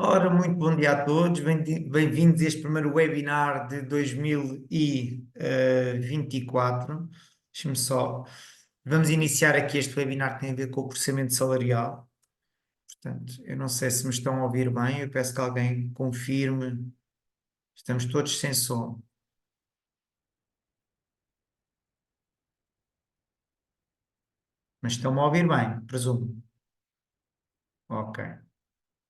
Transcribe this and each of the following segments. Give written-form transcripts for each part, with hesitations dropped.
Ora, muito bom dia a todos, bem-vindos a este primeiro webinar de 2024. Deixa-me só. Vamos iniciar aqui este webinar que tem a ver com o processamento salarial. Portanto, eu não sei se me estão a ouvir bem, eu peço que alguém confirme. Estamos todos sem som, mas estão-me a ouvir bem, presumo. Ok,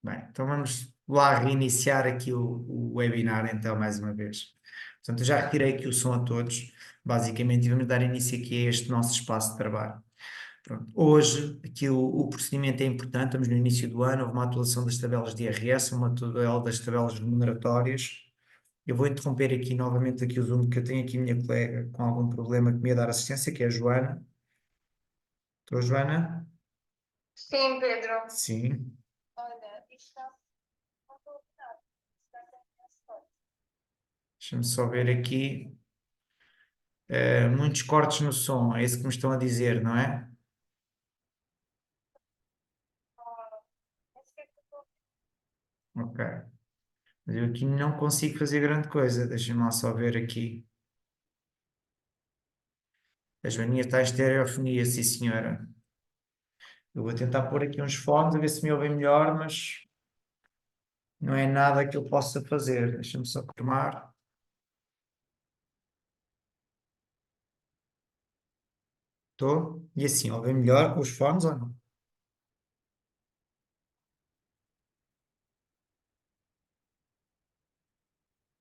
bem, então vamos lá reiniciar aqui o webinar então mais uma vez. Portanto, eu já retirei aqui o som a todos, basicamente, e vamos dar início aqui a este nosso espaço de trabalho. Pronto. Hoje, aqui o procedimento é importante, estamos no início do ano, houve uma atualização das tabelas de IRS, uma tabela das tabelas remuneratórias. Eu vou interromper aqui novamente aqui o Zoom, porque eu tenho aqui a minha colega com algum problema que me ia dar assistência, que é a Joana. Estou, Joana? Sim, Pedro. Sim. Olha, isto está. Deixa-me só ver aqui. Muitos cortes no som, é isso que me estão a dizer, não é? Ok. Mas eu aqui não consigo fazer grande coisa. Deixa-me lá só ver aqui. A Joaninha está em estereofonia, sim senhora. Eu vou tentar pôr aqui uns fones a ver se me ouvem melhor, mas não é nada que eu possa fazer. Deixa-me só confirmar. Estou. E assim, ouvem melhor com os fones ou não?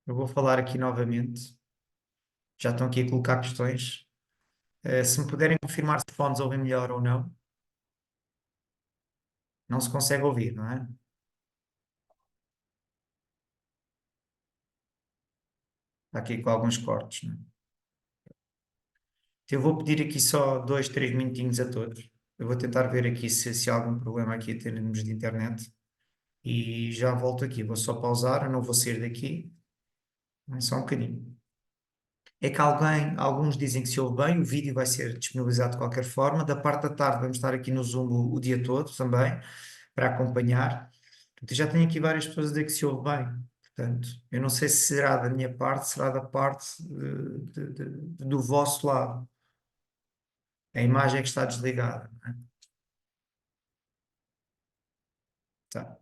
Eu vou falar aqui novamente. Já estão aqui a colocar questões. Se me puderem confirmar se fones ouvem melhor ou não. Não se consegue ouvir, não é? Está aqui com alguns cortes, não é? Então, eu vou pedir aqui só 2, 3 minutinhos a todos. Eu vou tentar ver aqui se há algum problema aqui em termos de internet. E já volto aqui. Vou só pausar, eu não vou sair daqui. É só um bocadinho. É que alguns dizem que se ouve bem, o vídeo vai ser disponibilizado de qualquer forma. Da parte da tarde vamos estar aqui no Zoom o dia todo também, para acompanhar. Portanto, eu já tenho aqui várias pessoas a dizer que se ouve bem. Portanto, eu não sei se será da minha parte, será da parte do vosso lado. A imagem é que está desligada, não é? Tá.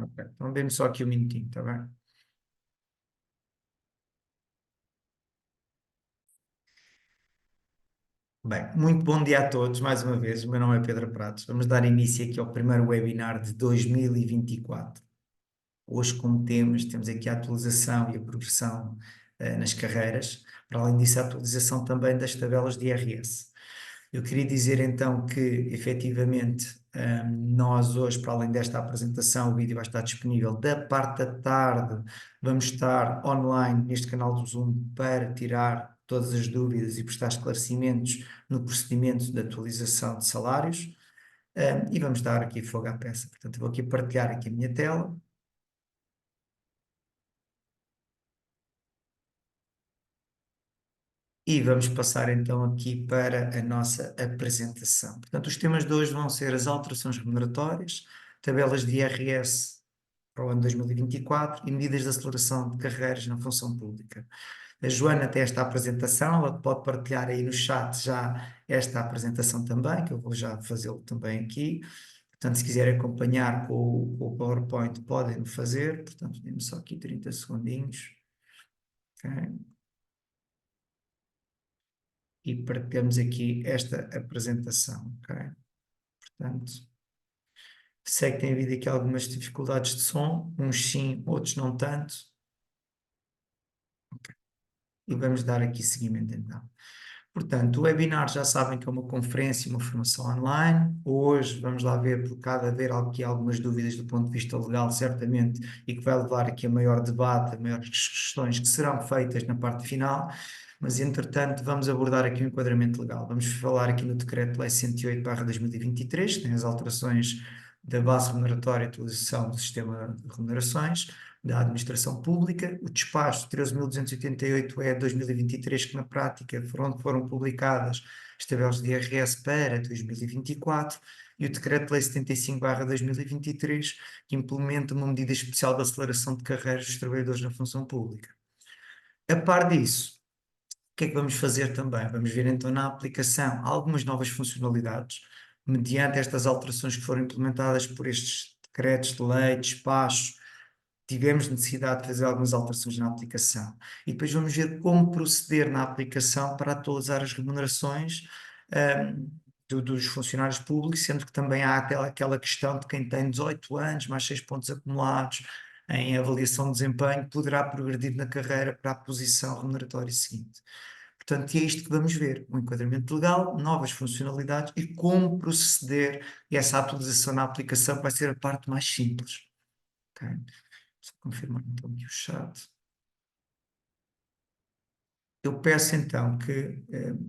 Ok. Então dê-me só aqui um minutinho, está bem? Bem, muito bom dia a todos, mais uma vez. O meu nome é Pedro Pratos. Vamos dar início aqui ao primeiro webinar de 2024. Hoje, como temos aqui a atualização e a progressão nas carreiras, para além disso, a atualização também das tabelas de IRS. Eu queria dizer então que, efetivamente, nós hoje, para além desta apresentação, o vídeo vai estar disponível da parte da tarde. Vamos estar online neste canal do Zoom para tirar todas as dúvidas e prestar esclarecimentos no procedimento de atualização de salários. E vamos dar aqui fogo à peça. Portanto, eu vou aqui partilhar aqui a minha tela. E vamos passar então aqui para a nossa apresentação. Portanto, os temas de hoje vão ser as alterações remuneratórias, tabelas de IRS para o ano 2024 e medidas de aceleração de carreiras na função pública. A Joana tem esta apresentação, ela pode partilhar aí no chat já esta apresentação também, que eu vou já fazê-lo também aqui. Portanto, se quiserem acompanhar com o PowerPoint, podem fazer. Portanto, dê-me só aqui 30 segundinhos. Ok? E partilhamos aqui esta apresentação, ok? Portanto, sei que tem havido aqui algumas dificuldades de som, uns sim, outros não tanto. Okay. E vamos dar aqui seguimento então. Portanto, o webinar já sabem que é uma conferência, uma formação online. Hoje vamos lá ver, por cada haver aqui algumas dúvidas do ponto de vista legal, certamente, e que vai levar aqui a maior debate, a maiores questões que serão feitas na parte final. Mas, entretanto, vamos abordar aqui o enquadramento legal. Vamos falar aqui no Decreto-Lei 108/2023, que tem as alterações da base remuneratória e atualização do sistema de remunerações da administração pública. O despacho 13.288 é de 2023, que na prática foram publicadas as tabelas de IRS para 2024, e o Decreto-Lei 75/2023, que implementa uma medida especial de aceleração de carreiras dos trabalhadores na função pública. A par disso, o que é que vamos fazer também? Vamos ver então na aplicação algumas novas funcionalidades, mediante estas alterações que foram implementadas por estes decretos de lei, despachos, tivemos necessidade de fazer algumas alterações na aplicação. E depois vamos ver como proceder na aplicação para atualizar as remunerações dos funcionários públicos, sendo que também há aquela questão de quem tem 18 anos, mais 6 pontos acumulados em avaliação de desempenho, poderá progredir na carreira para a posição remuneratória seguinte. Portanto, é isto que vamos ver: o enquadramento legal, novas funcionalidades e como proceder. E essa atualização na aplicação vai ser a parte mais simples. Ok? Só confirmar então aqui o chat. Eu peço então que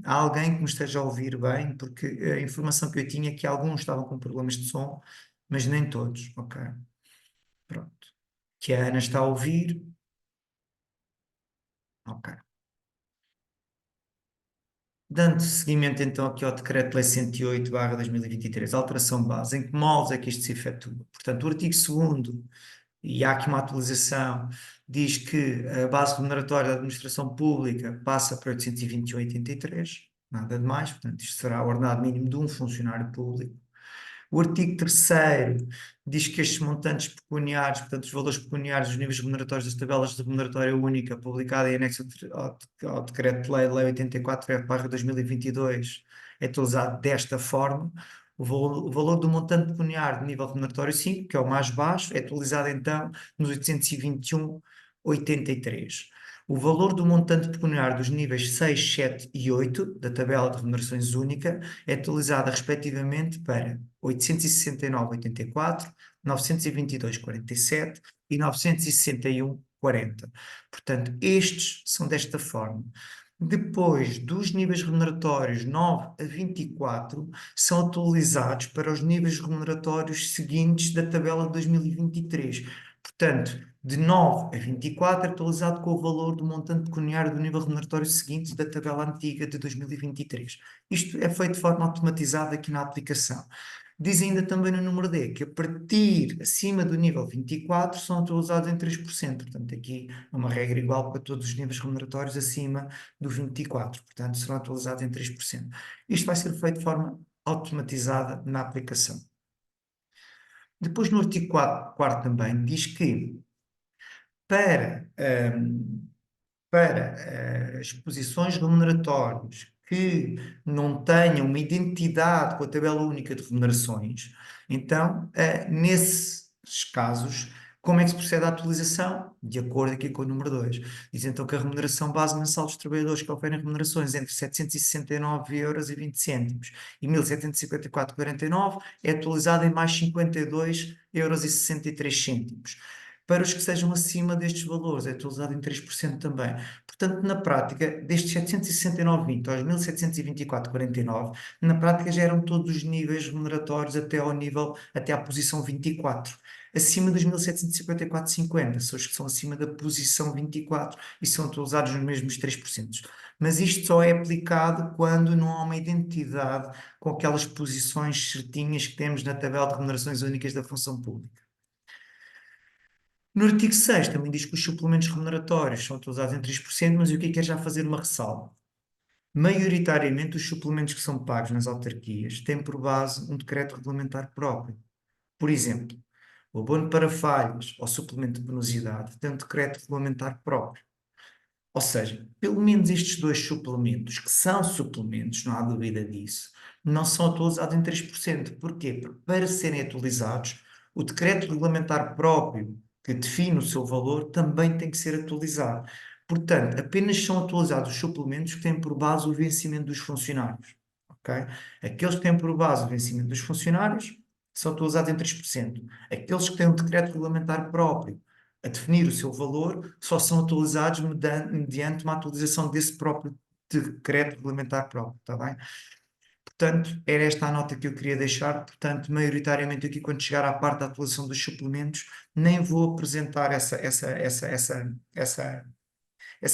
há alguém que me esteja a ouvir bem, porque a informação que eu tinha é que alguns estavam com problemas de som, mas nem todos. Ok, pronto. Que a Ana está a ouvir. Ok. Dando seguimento então aqui ao Decreto-Lei 108/2023, alteração de base, em que moldes é que isto se efetua? Portanto, o artigo 2º, e há aqui uma atualização, diz que a base remuneratória da administração pública passa para 821,83, nada de mais, portanto isto será o ordenado mínimo de um funcionário público. O artigo 3º diz que estes montantes pecuniários, portanto, os valores pecuniários dos níveis remuneratórios das tabelas de remuneratória única, publicada em anexo ao Decreto-Lei, Lei 84/2022, é atualizado desta forma. O valor do montante pecuniário de nível remuneratório 5, que é o mais baixo, é atualizado então nos 821,83. O valor do montante pecuniário dos níveis 6, 7 e 8 da tabela de remunerações única é atualizada respectivamente para 869,84, 922,47 e 961,40. Portanto, estes são desta forma. Depois, dos níveis remuneratórios 9 a 24, são atualizados para os níveis remuneratórios seguintes da tabela de 2023. Portanto, de 9 a 24, atualizado com o valor do montante pecuniário do nível remuneratório seguinte da tabela antiga de 2023. Isto é feito de forma automatizada aqui na aplicação. Diz ainda também no número D que a partir acima do nível 24 são atualizados em 3%. Portanto, aqui é uma regra igual para todos os níveis remuneratórios acima do 24. Portanto, serão atualizados em 3%. Isto vai ser feito de forma automatizada na aplicação. Depois, no artigo 4 também, diz que para, as posições remuneratórias que não tenham uma identidade com a tabela única de remunerações, então, nesses casos, como é que se procede à atualização? De acordo aqui com o número 2. Diz então que a remuneração base mensal dos trabalhadores que oferem remunerações entre 769,20 € e 1.754,49 é atualizada em mais 52,63 €. Para os que sejam acima destes valores, é atualizado em 3% também. Portanto, na prática, destes 769,20 aos 1.724,49, na prática já eram todos os níveis remuneratórios até ao nível, até à posição 24. Acima dos 1.754,50 são os que são acima da posição 24 e são atualizados nos mesmos 3%. Mas isto só é aplicado quando não há uma identidade com aquelas posições certinhas que temos na tabela de remunerações únicas da função pública. No artigo 6 também diz que os suplementos remuneratórios são atualizados em 3%, mas eu aqui quero já fazer uma ressalva. Maioritariamente, os suplementos que são pagos nas autarquias têm por base um decreto regulamentar próprio. Por exemplo, o abono para falhas ou suplemento de penosidade tem um decreto regulamentar próprio. Ou seja, pelo menos estes dois suplementos, que são suplementos, não há dúvida disso, não são atualizados em 3%. Porquê? Porque para serem atualizados, o decreto regulamentar próprio que define o seu valor também tem que ser atualizado. Portanto, apenas são atualizados os suplementos que têm por base o vencimento dos funcionários. Ok? Aqueles que têm por base o vencimento dos funcionários são atualizados em 3%. Aqueles que têm um decreto regulamentar próprio a definir o seu valor só são atualizados mediante uma atualização desse próprio decreto regulamentar próprio, está bem? Portanto, era esta a nota que eu queria deixar. Portanto, maioritariamente aqui, quando chegar à parte da atualização dos suplementos, nem vou apresentar essa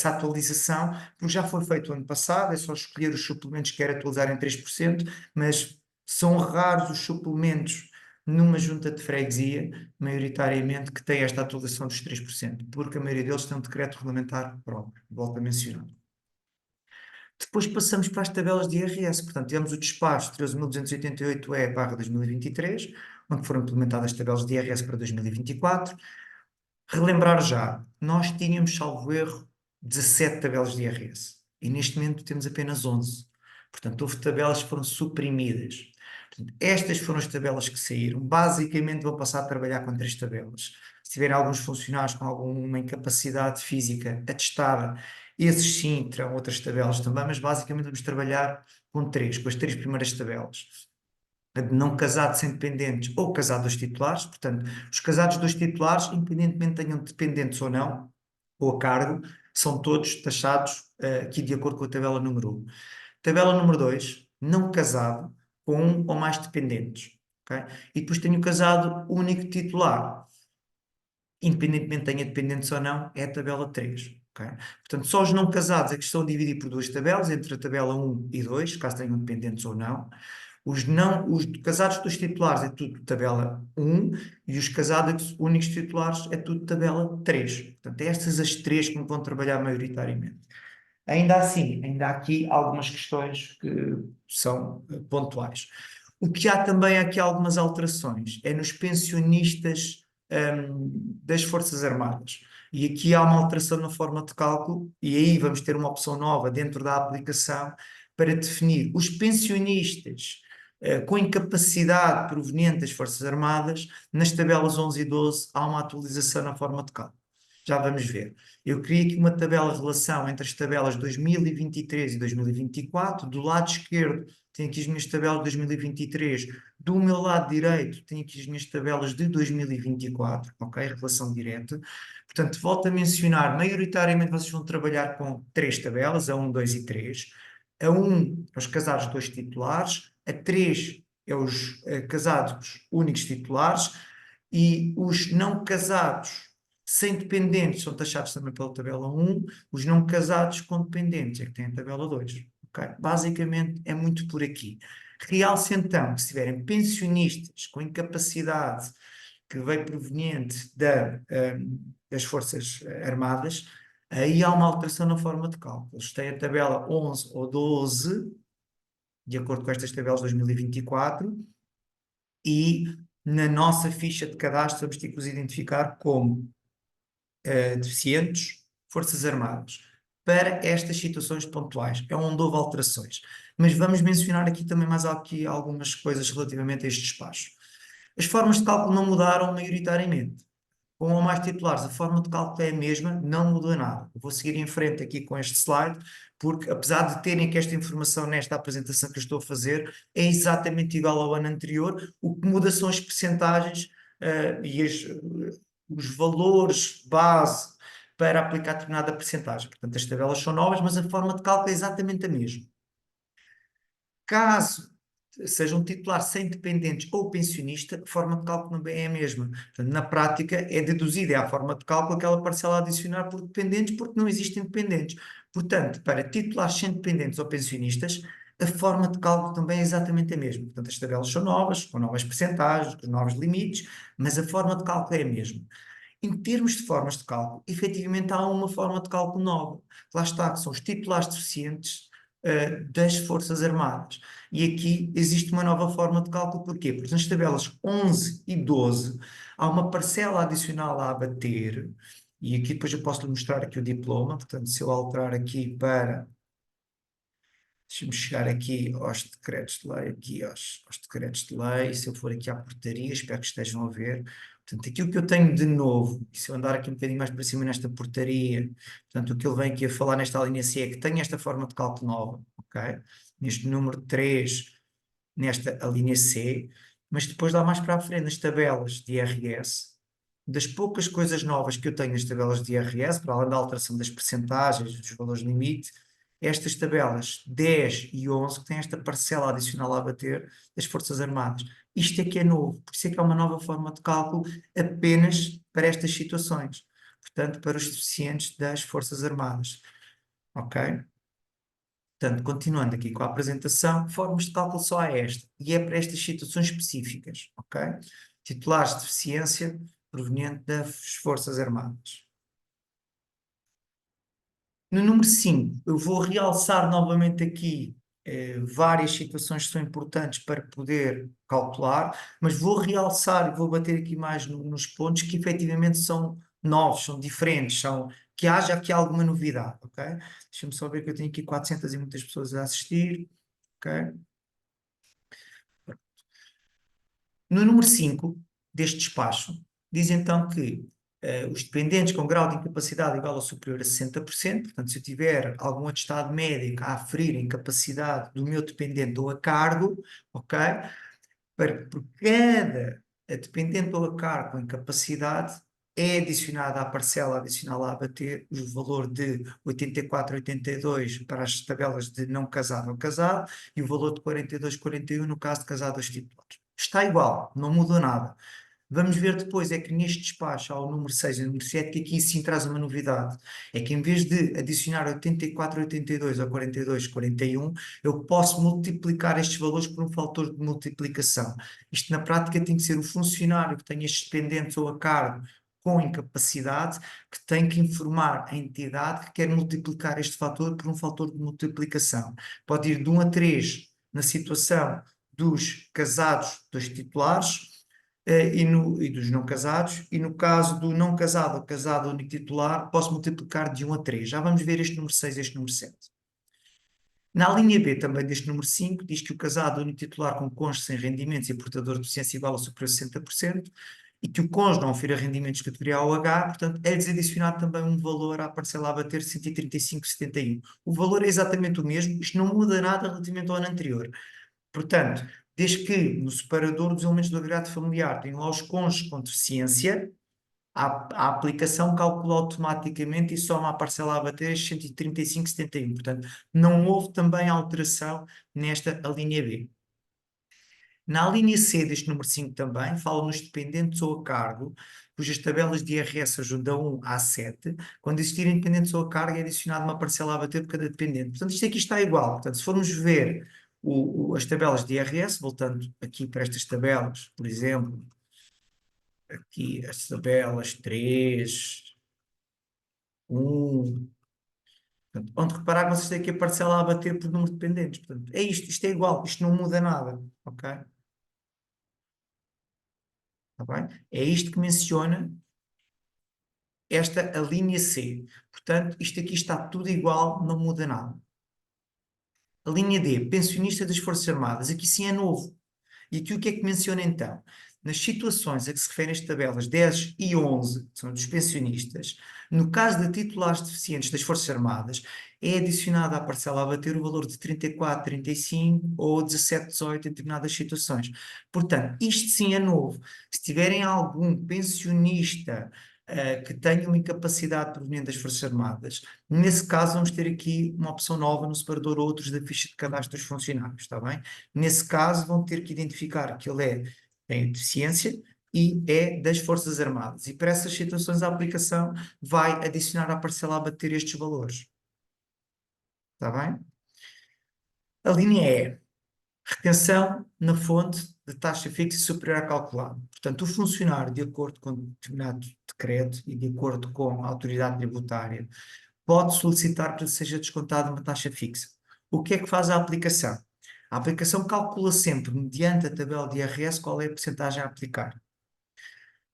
atualização, porque já foi feito ano passado, é só escolher os suplementos que quer atualizar em 3%, mas São raros os suplementos numa junta de freguesia, maioritariamente, que tem esta atualização dos 3%, porque a maioria deles tem um decreto regulamentar próprio, volto a mencionar. Depois passamos para as tabelas de IRS, portanto, tivemos o despacho 13.288-E/2023, onde foram implementadas as tabelas de IRS para 2024. Relembrar já, nós tínhamos, salvo erro, 17 tabelas de IRS e neste momento temos apenas 11. Portanto, houve tabelas que foram suprimidas. Portanto, estas foram as tabelas que saíram. Basicamente, vão passar a trabalhar com 3 tabelas. Se tiverem alguns funcionários com alguma incapacidade física atestada, esses sim terão outras tabelas também, mas basicamente vamos trabalhar com as 3 primeiras tabelas de não casado sem dependentes ou casado dos titulares. Portanto, os casados dos titulares, independentemente tenham dependentes ou não, ou a cargo, são todos taxados aqui de acordo com a tabela número 1. Tabela número 2, não casado com um ou mais dependentes. Okay? E depois tenho o casado único titular. Independentemente tenha dependentes ou não, é a tabela 3. Okay? Portanto, só os não casados é que estão divididos por 2 tabelas, entre a tabela 1 e 2, caso tenham dependentes ou não. Os casados dos titulares é tudo tabela 1 e os casados únicos titulares é tudo tabela 3. Portanto, é estas as 3 que me vão trabalhar maioritariamente. Ainda assim, ainda há aqui algumas questões que são pontuais. O que há também aqui algumas alterações é nos pensionistas das Forças Armadas. E aqui há uma alteração na forma de cálculo, e aí vamos ter uma opção nova dentro da aplicação para definir os pensionistas com incapacidade proveniente das Forças Armadas. Nas tabelas 11 e 12 há uma atualização na forma de cálculo. Já vamos ver. Eu criei aqui uma tabela de relação entre as tabelas 2023 e 2024. Do lado esquerdo tenho aqui as minhas tabelas de 2023. Do meu lado direito tenho aqui as minhas tabelas de 2024, ok? Relação direta. Portanto, volto a mencionar, maioritariamente vocês vão trabalhar com 3 tabelas, a 1, 2 e 3. A 1 é os casados 2 titulares, a 3 é os casados únicos titulares e os não casados sem dependentes são taxados também pela tabela 1, os não casados com dependentes é que têm a tabela 2. Okay? Basicamente é muito por aqui. Realce então que se tiverem pensionistas com incapacidade que veio proveniente das Forças Armadas, aí há uma alteração na forma de cálculo. Eles têm a tabela 11 ou 12, de acordo com estas tabelas de 2024, e na nossa ficha de cadastro vamos ter que os identificar como deficientes, Forças Armadas, para estas situações pontuais. É onde houve alterações. Mas vamos mencionar aqui também mais aqui algumas coisas relativamente a este espaço. As formas de cálculo não mudaram maioritariamente. Com ou mais titulares, a forma de cálculo é a mesma, não muda nada. Eu vou seguir em frente aqui com este slide, porque apesar de terem que esta informação nesta apresentação que eu estou a fazer, é exatamente igual ao ano anterior. O que muda são as percentagens os valores base para aplicar determinada percentagem. Portanto, as tabelas são novas, mas a forma de cálculo é exatamente a mesma. Caso seja um titular sem dependentes ou pensionista, a forma de cálculo também é a mesma. Portanto, na prática, é deduzida a forma de cálculo aquela parcela adicionar por dependentes, porque não existem dependentes. Portanto, para titulares sem dependentes ou pensionistas, a forma de cálculo também é exatamente a mesma. Portanto, as tabelas são novas, com novas percentagens, com novos limites, mas a forma de cálculo é a mesma. Em termos de formas de cálculo, efetivamente há uma forma de cálculo nova. Lá está, que são os titulares deficientes das Forças Armadas. E aqui existe uma nova forma de cálculo. Porquê? Porque nas tabelas 11 e 12 há uma parcela adicional a abater, e aqui depois eu posso lhe mostrar aqui o diploma. Portanto, se eu alterar aqui para... Deixa-me chegar aqui aos decretos de lei, aqui aos decretos de lei, se eu for aqui à portaria, espero que estejam a ver. Portanto, aquilo que eu tenho de novo, e se eu andar aqui um bocadinho mais para cima nesta portaria, portanto, o que ele vem aqui a falar nesta linha C é que tem esta forma de cálculo nova, ok? Neste número 3, nesta a linha C, mas depois lá mais para a frente, nas tabelas de IRS, das poucas coisas novas que eu tenho nas tabelas de IRS, para além da alteração das percentagens, dos valores limite, estas tabelas 10 e 11, que têm esta parcela adicional a bater das Forças Armadas. Isto é que é novo, por isso é que há uma nova forma de cálculo apenas para estas situações, portanto, para os deficientes das Forças Armadas. Ok? Portanto, continuando aqui com a apresentação, formas de cálculo só há esta, e é para estas situações específicas, ok? Titulares de deficiência proveniente das Forças Armadas. No número 5, eu vou realçar novamente aqui várias situações que são importantes para poder calcular, mas vou realçar e vou bater aqui mais nos pontos que efetivamente são novos, são diferentes, que haja aqui alguma novidade, ok? Deixa-me só ver que eu tenho aqui 400 e muitas pessoas a assistir, ok? No número 5 deste despacho, diz então que os dependentes com grau de incapacidade igual ou superior a 60%, portanto, se eu tiver algum atestado médico a aferir a incapacidade do meu dependente ou a cargo, ok? Por cada dependente ou a cargo com incapacidade, é adicionada à parcela adicional a abater o valor de 84,82 para as tabelas de não casado ou casado e o valor de 42,41 no caso de casado aos titulares. Está igual, não mudou nada. Vamos ver depois, é que neste despacho há o número 6 e o número 7, que aqui sim traz uma novidade. É que em vez de adicionar 84,82 a 42,41, eu posso multiplicar estes valores por um fator de multiplicação. Isto na prática tem que ser o funcionário que tem estes dependentes ou a cargo com incapacidade, que tem que informar a entidade que quer multiplicar este fator por um fator de multiplicação. Pode ir de 1 a 3 na situação dos casados, dos titulares, e dos não casados, e no caso do não casado ou casado único titular, posso multiplicar de 1 a 3. Já vamos ver este número 6 e este número 7. Na linha B, também deste número 5, diz que o casado único titular com cônjuge sem rendimentos e portador de deficiência igual ou superior a 60%, e que o cônjuge não ofira rendimentos de categoria A ou H, portanto, é-lhes adicionado também um valor à parcela a bater 135,71. O valor é exatamente o mesmo, isto não muda nada relativamente ao ano anterior. Portanto, desde que no separador dos elementos do agregado familiar tenham lá os cônjuges com deficiência, a aplicação calcula automaticamente e soma a parcela a bater estes 135,71. Portanto, não houve também alteração nesta linha B. Na linha C deste número 5 também, fala nos dependentes ou a cargo, cujas tabelas de IRS ajudam 1 a 7. Quando existirem dependentes ou a cargo, é adicionada uma parcela a bater por cada dependente. Portanto, isto aqui está igual. Portanto, se formos ver as tabelas de IRS, voltando aqui para estas tabelas, por exemplo, aqui as tabelas 3, 1, portanto, onde reparar que vocês têm aqui a parcela a bater por número de dependentes. Portanto, é isto é igual, isto não muda nada, ok? Tá bem? É isto que menciona esta a linha C. Portanto, isto aqui está tudo igual, não muda nada. A linha D, pensionista das Forças Armadas, aqui sim é novo. E aqui o que é que menciona então? Nas situações a que se referem as tabelas 10 e 11, que são dos pensionistas, no caso de titulares deficientes das Forças Armadas, é adicionado à parcela a bater o valor de 34, 35 ou 17, 18 em determinadas situações. Portanto, isto sim é novo. Se tiverem algum pensionista que tenha uma incapacidade proveniente das Forças Armadas, nesse caso vamos ter aqui uma opção nova no separador outros da ficha de cadastro dos funcionários, está bem? Nesse caso vão ter que identificar que ele tem deficiência e é das Forças Armadas. E para essas situações a aplicação vai adicionar à parcela a bater estes valores. Está bem? A linha E. Retenção na fonte de taxa fixa superior à calculada. Portanto, o funcionário, de acordo com determinado decreto e de acordo com a autoridade tributária, pode solicitar que lhe seja descontada uma taxa fixa. O que é que faz a aplicação? A aplicação calcula sempre, mediante a tabela de IRS, qual é a percentagem a aplicar.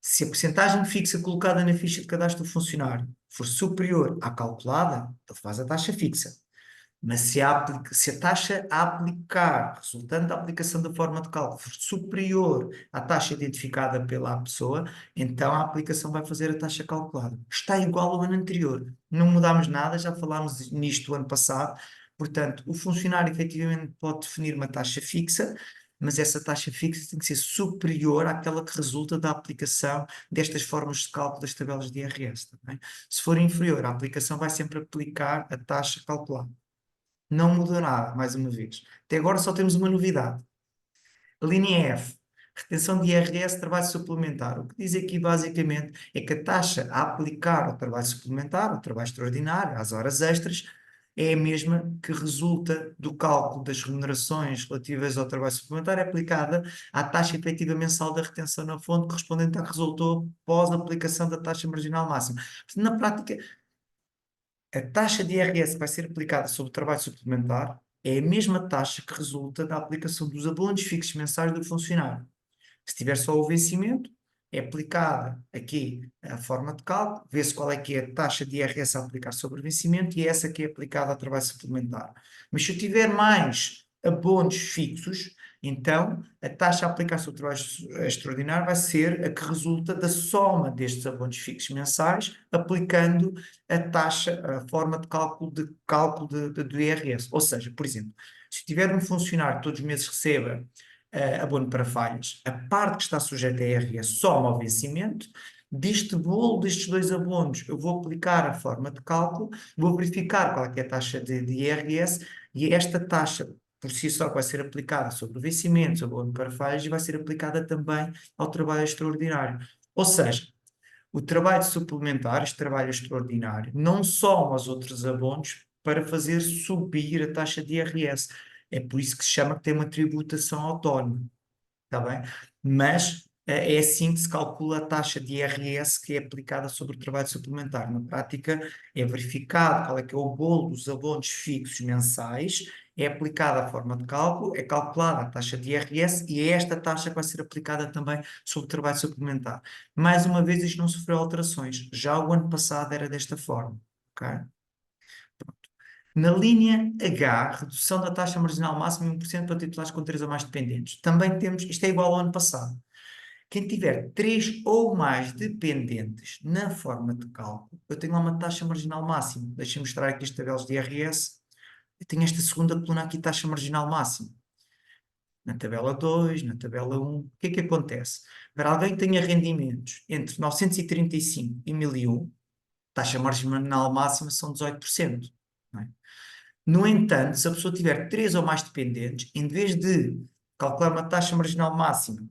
Se a percentagem fixa colocada na ficha de cadastro do funcionário for superior à calculada, ele faz a taxa fixa. Mas se a taxa a aplicar, resultante da aplicação da forma de cálculo, for superior à taxa identificada pela pessoa, então a aplicação vai fazer a taxa calculada. Está igual ao ano anterior. Não mudámos nada, já falámos nisto o ano passado. Portanto, o funcionário efetivamente pode definir uma taxa fixa, mas essa taxa fixa tem que ser superior àquela que resulta da aplicação destas formas de cálculo das tabelas de IRS. Também. Se for inferior, a aplicação vai sempre aplicar a taxa calculada. Não mudou nada, mais uma vez. Até agora só temos uma novidade. A linha F, retenção de IRS, trabalho suplementar. O que diz aqui basicamente é que a taxa a aplicar ao trabalho suplementar, ao trabalho extraordinário, às horas extras, é a mesma que resulta do cálculo das remunerações relativas ao trabalho suplementar, é aplicada à taxa efetiva mensal da retenção na fonte, correspondente à que resultou pós a aplicação da taxa marginal máxima. Na prática, a taxa de IRS que vai ser aplicada sobre o trabalho suplementar é a mesma taxa que resulta da aplicação dos abonos fixos mensais do funcionário. Se tiver só o vencimento, é aplicada aqui a forma de cálculo, vê-se qual é que é a taxa de IRS a aplicar sobre o vencimento e é essa que é aplicada ao trabalho suplementar. Mas se eu tiver mais abonos fixos, então a taxa a aplicar sobre o trabalho extraordinário vai ser a que resulta da soma destes abonos fixos mensais, aplicando a taxa, a forma de cálculo do IRS. Ou seja, por exemplo, se tiver um funcionário que todos os meses receba abono para falhas, a parte que está sujeita a IRS soma ao vencimento, deste bolo destes dois abonos, eu vou aplicar a forma de cálculo, vou verificar qual é que é a taxa de IRS, e esta taxa por si só vai ser aplicada sobre o vencimento, sobre o abono para falhas, e vai ser aplicada também ao trabalho extraordinário. Ou seja, o trabalho suplementar, este trabalho extraordinário, não soma aos outros abonos para fazer subir a taxa de IRS. É por isso que se chama que tem uma tributação autónoma, está bem? Mas é assim que se calcula a taxa de IRS que é aplicada sobre o trabalho suplementar. Na prática, é verificado qual é que é o bolo dos abonos fixos mensais, é aplicada a forma de cálculo, é calculada a taxa de IRS e é esta taxa que vai ser aplicada também sobre o trabalho suplementar. Mais uma vez, isto não sofreu alterações. Já o ano passado era desta forma, ok? Na linha H, redução da taxa marginal máxima em 1% para titulares com 3 ou mais dependentes. Também temos, isto é igual ao ano passado. Quem tiver 3 ou mais dependentes na forma de cálculo, eu tenho lá uma taxa marginal máxima. Deixa-me mostrar aqui as tabelas de IRS. Eu tenho esta segunda coluna aqui, taxa marginal máxima. Na tabela 2, na tabela 1. O que é que acontece? Para alguém que tenha rendimentos entre 935 e 1001, taxa marginal máxima são 18%. Não é? No entanto, se a pessoa tiver 3 ou mais dependentes, em vez de calcular uma taxa marginal máxima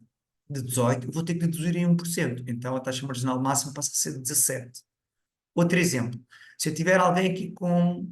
de 18, eu vou ter que deduzir em 1%. Então a taxa marginal máxima passa a ser de 17. Outro exemplo, se eu tiver alguém aqui com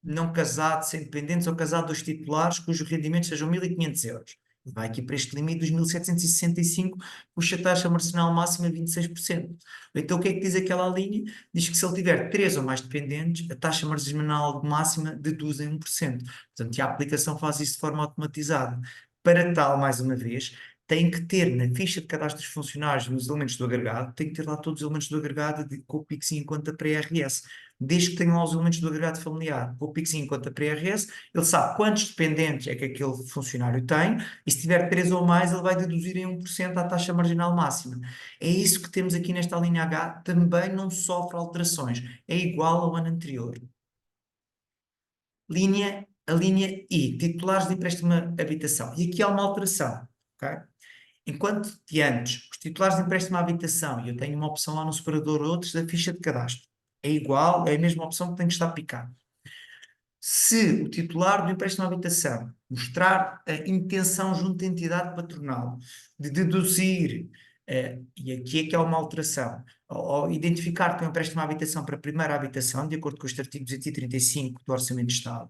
não casado, sem dependentes ou casado dos titulares, cujos rendimentos sejam 1.500 euros. Vai aqui para este limite dos 1.765, puxa a taxa marginal máxima 26%. Então o que é que diz aquela linha? Diz que se ele tiver 3 ou mais dependentes, a taxa marginal máxima deduz em 1%. Portanto, a aplicação faz isso de forma automatizada. Para tal, mais uma vez, tem que ter na ficha de cadastro dos funcionários, nos elementos do agregado, tem que ter lá todos os elementos do agregado com o PIX em conta para IRS. Desde que tenham lá os elementos do agregado familiar, com o PIX em conta para IRS, ele sabe quantos dependentes é que aquele funcionário tem, e se tiver 3 ou mais, ele vai deduzir em 1% a taxa marginal máxima. É isso que temos aqui nesta linha H, também não sofre alterações, é igual ao ano anterior. A linha I, titulares de empréstimo de habitação. E aqui há uma alteração, ok? Enquanto de antes, os titulares de empréstimo à habitação, e eu tenho uma opção lá no separador outros da ficha de cadastro, é igual, é a mesma opção que tem que estar picado. Se o titular do empréstimo à habitação mostrar a intenção junto à entidade patronal de deduzir, e aqui é que há uma alteração, ao identificar que tem um empréstimo à habitação para a primeira habitação, de acordo com este artigo 235 do Orçamento de Estado,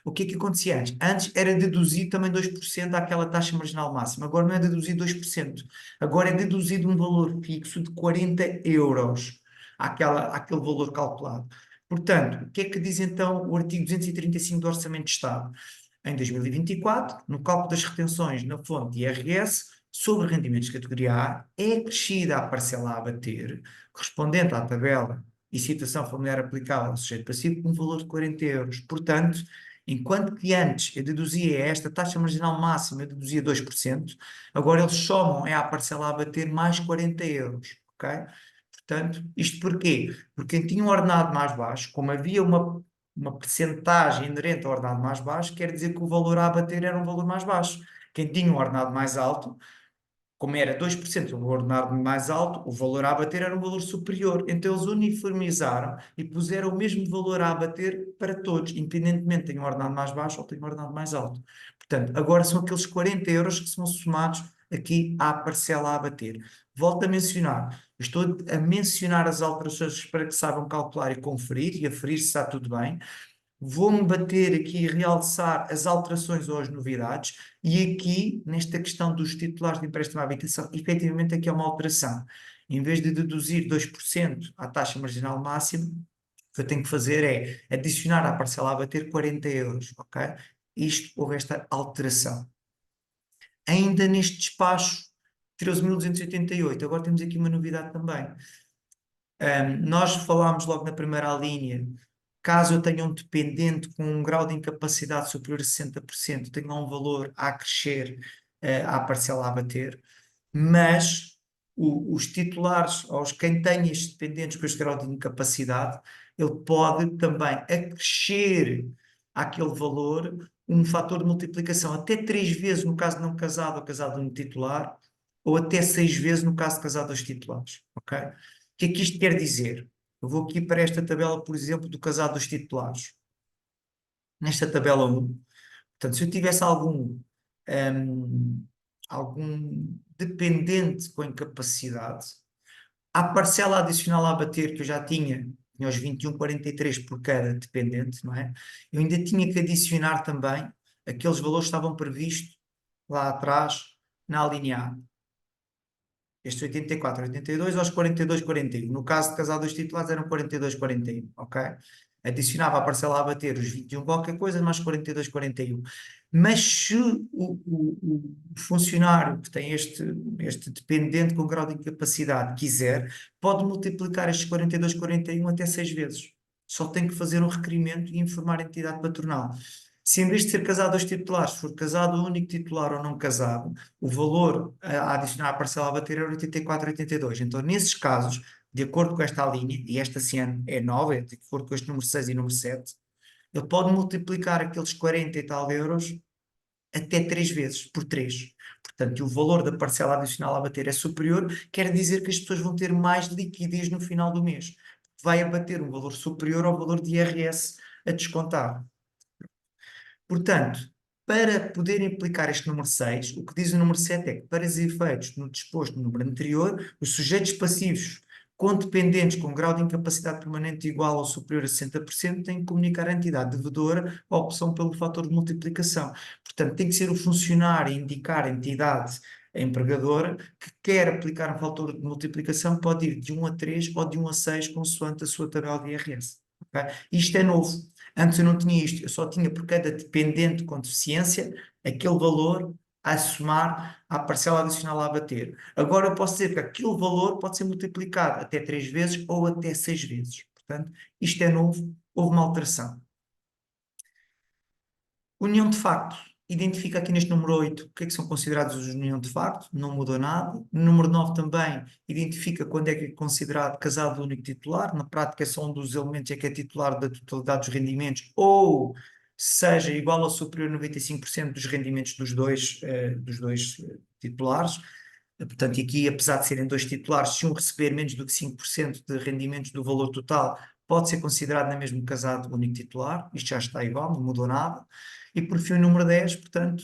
o que é que acontecia antes? Antes era deduzido também 2% àquela taxa marginal máxima, agora não é deduzido 2%, agora é deduzido um valor fixo de 40 euros àquele valor calculado. Portanto, o que é que diz então o artigo 235 do Orçamento de Estado? Em 2024, no cálculo das retenções na fonte de IRS, sobre rendimentos de categoria A, é acrescida a parcela a abater, correspondente à tabela e situação familiar aplicável ao sujeito passivo, um valor de 40 euros. Portanto, enquanto que antes eu deduzia esta taxa marginal máxima, eu deduzia 2%, agora eles somam à parcela a abater mais 40 euros, ok? Portanto, isto porquê? Porque quem tinha um ordenado mais baixo, como havia uma percentagem inerente ao ordenado mais baixo, quer dizer que o valor a abater era um valor mais baixo. Quem tinha um ordenado mais alto, como era 2% o ordenado mais alto, o valor a abater era um valor superior. Então eles uniformizaram e puseram o mesmo valor a abater para todos, independentemente de tenham um ordenado mais baixo ou tenham um ordenado mais alto. Portanto, agora são aqueles 40 euros que são somados aqui à parcela a abater. Volto a mencionar, estou a mencionar as alterações para que saibam calcular e conferir e aferir se está tudo bem. vou-me bater aqui e realçar as alterações ou as novidades, e aqui, nesta questão dos titulares de empréstimo à habitação, efetivamente aqui é uma alteração. Em vez de deduzir 2% à taxa marginal máxima, o que eu tenho que fazer é adicionar à parcela a bater 40 euros, ok? Isto, houve esta alteração. Ainda neste despacho, 13.288, agora temos aqui uma novidade também. Nós falámos logo na primeira linha, caso eu tenha um dependente com um grau de incapacidade superior a 60%, tenha um valor a crescer, à parcela a bater, mas os titulares, aos quem tem estes dependentes com este grau de incapacidade, ele pode também acrescer àquele valor um fator de multiplicação até 3 vezes no caso de não casado ou casado de um titular, ou até 6 vezes no caso de casado dos titulares, ok? O que é que isto quer dizer? Eu vou aqui para esta tabela, por exemplo, do casado dos titulares. Nesta tabela 1, portanto, se eu tivesse algum dependente com incapacidade, a parcela adicional a bater que eu já tinha os 21,43 por cada dependente, não é? Eu ainda tinha que adicionar também aqueles valores que estavam previstos lá atrás na linha A. Este 84, 82 aos 42, 41. No caso de casal dos titulares eram 42, 41, ok? Adicionava a parcela a bater os 21 qualquer coisa, mais 42, 41. Mas se o funcionário que tem este dependente com grau de incapacidade quiser, pode multiplicar estes 42, 41 até 6 vezes. Só tem que fazer um requerimento e informar a entidade patronal. Se em vez de ser casado aos titulares, for casado o único titular ou não casado, o valor a adicionar à parcela a bater era 84,82. Então, nesses casos, de acordo com esta linha, e esta esse ano é nova, é de acordo com este número 6 e número 7, ele pode multiplicar aqueles 40 e tal euros até 3 vezes, por 3. Portanto, e o valor da parcela adicional a bater é superior, quer dizer que as pessoas vão ter mais liquidez no final do mês. Vai abater um valor superior ao valor de IRS a descontar. Portanto, para poder implicar este número 6, o que diz o número 7 é que, para os efeitos no disposto no número anterior, os sujeitos passivos com dependentes com grau de incapacidade permanente igual ou superior a 60% têm que comunicar à entidade devedora a opção pelo fator de multiplicação. Portanto, tem que ser o funcionário a indicar à entidade empregadora que quer aplicar um fator de multiplicação, pode ir de 1 a 3 ou de 1 a 6, consoante a sua tabela de IRS. Okay? Isto é novo. Antes eu não tinha isto, eu só tinha por cada dependente com deficiência aquele valor a somar à parcela adicional a bater. Agora eu posso dizer que aquele valor pode ser multiplicado até 3 vezes ou até 6 vezes. Portanto, isto é novo, houve uma alteração. União de facto. Identifica aqui neste número 8 o que é que são considerados os união de facto, não mudou nada. No número 9 também identifica quando é que é considerado casado único titular. Na prática, é só um dos elementos é que é titular da totalidade dos rendimentos, ou seja igual ou superior a 95% dos rendimentos dos dois titulares. Portanto, e aqui, apesar de serem dois titulares, se um receber menos do que 5% de rendimentos do valor total, pode ser considerado na mesma casado único titular. Isto já está igual, não mudou nada. E por fim, o número 10, portanto,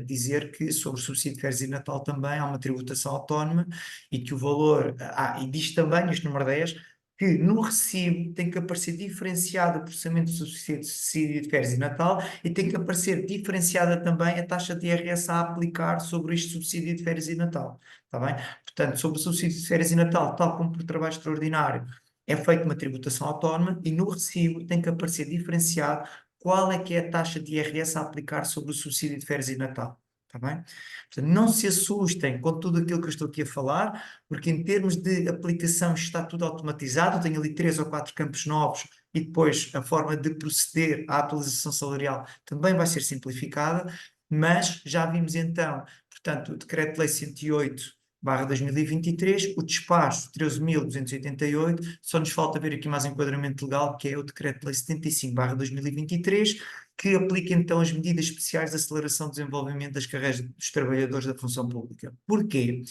dizer que sobre o subsídio de férias e Natal também há uma tributação autónoma e que o valor. E diz também, este número 10, que no recibo tem que aparecer diferenciado o processamento do subsídio de férias e Natal, e tem que aparecer diferenciada também a taxa de IRS a aplicar sobre este subsídio de férias e Natal. Está bem? Portanto, sobre o subsídio de férias e Natal, tal como por trabalho extraordinário, é feita uma tributação autónoma e no recibo tem que aparecer diferenciado qual é que é a taxa de IRS a aplicar sobre o subsídio de férias e Natal. Está bem? Portanto, não se assustem com tudo aquilo que eu estou aqui a falar, porque em termos de aplicação está tudo automatizado. Tenho ali 3 ou 4 campos novos e depois a forma de proceder à atualização salarial também vai ser simplificada, mas já vimos então, portanto, o Decreto-Lei 108/2023, o despacho 13.288, só nos falta ver aqui mais enquadramento legal, que é o Decreto-Lei 75/2023, que aplica então as medidas especiais de aceleração do desenvolvimento das carreiras dos trabalhadores da função pública. Porquê?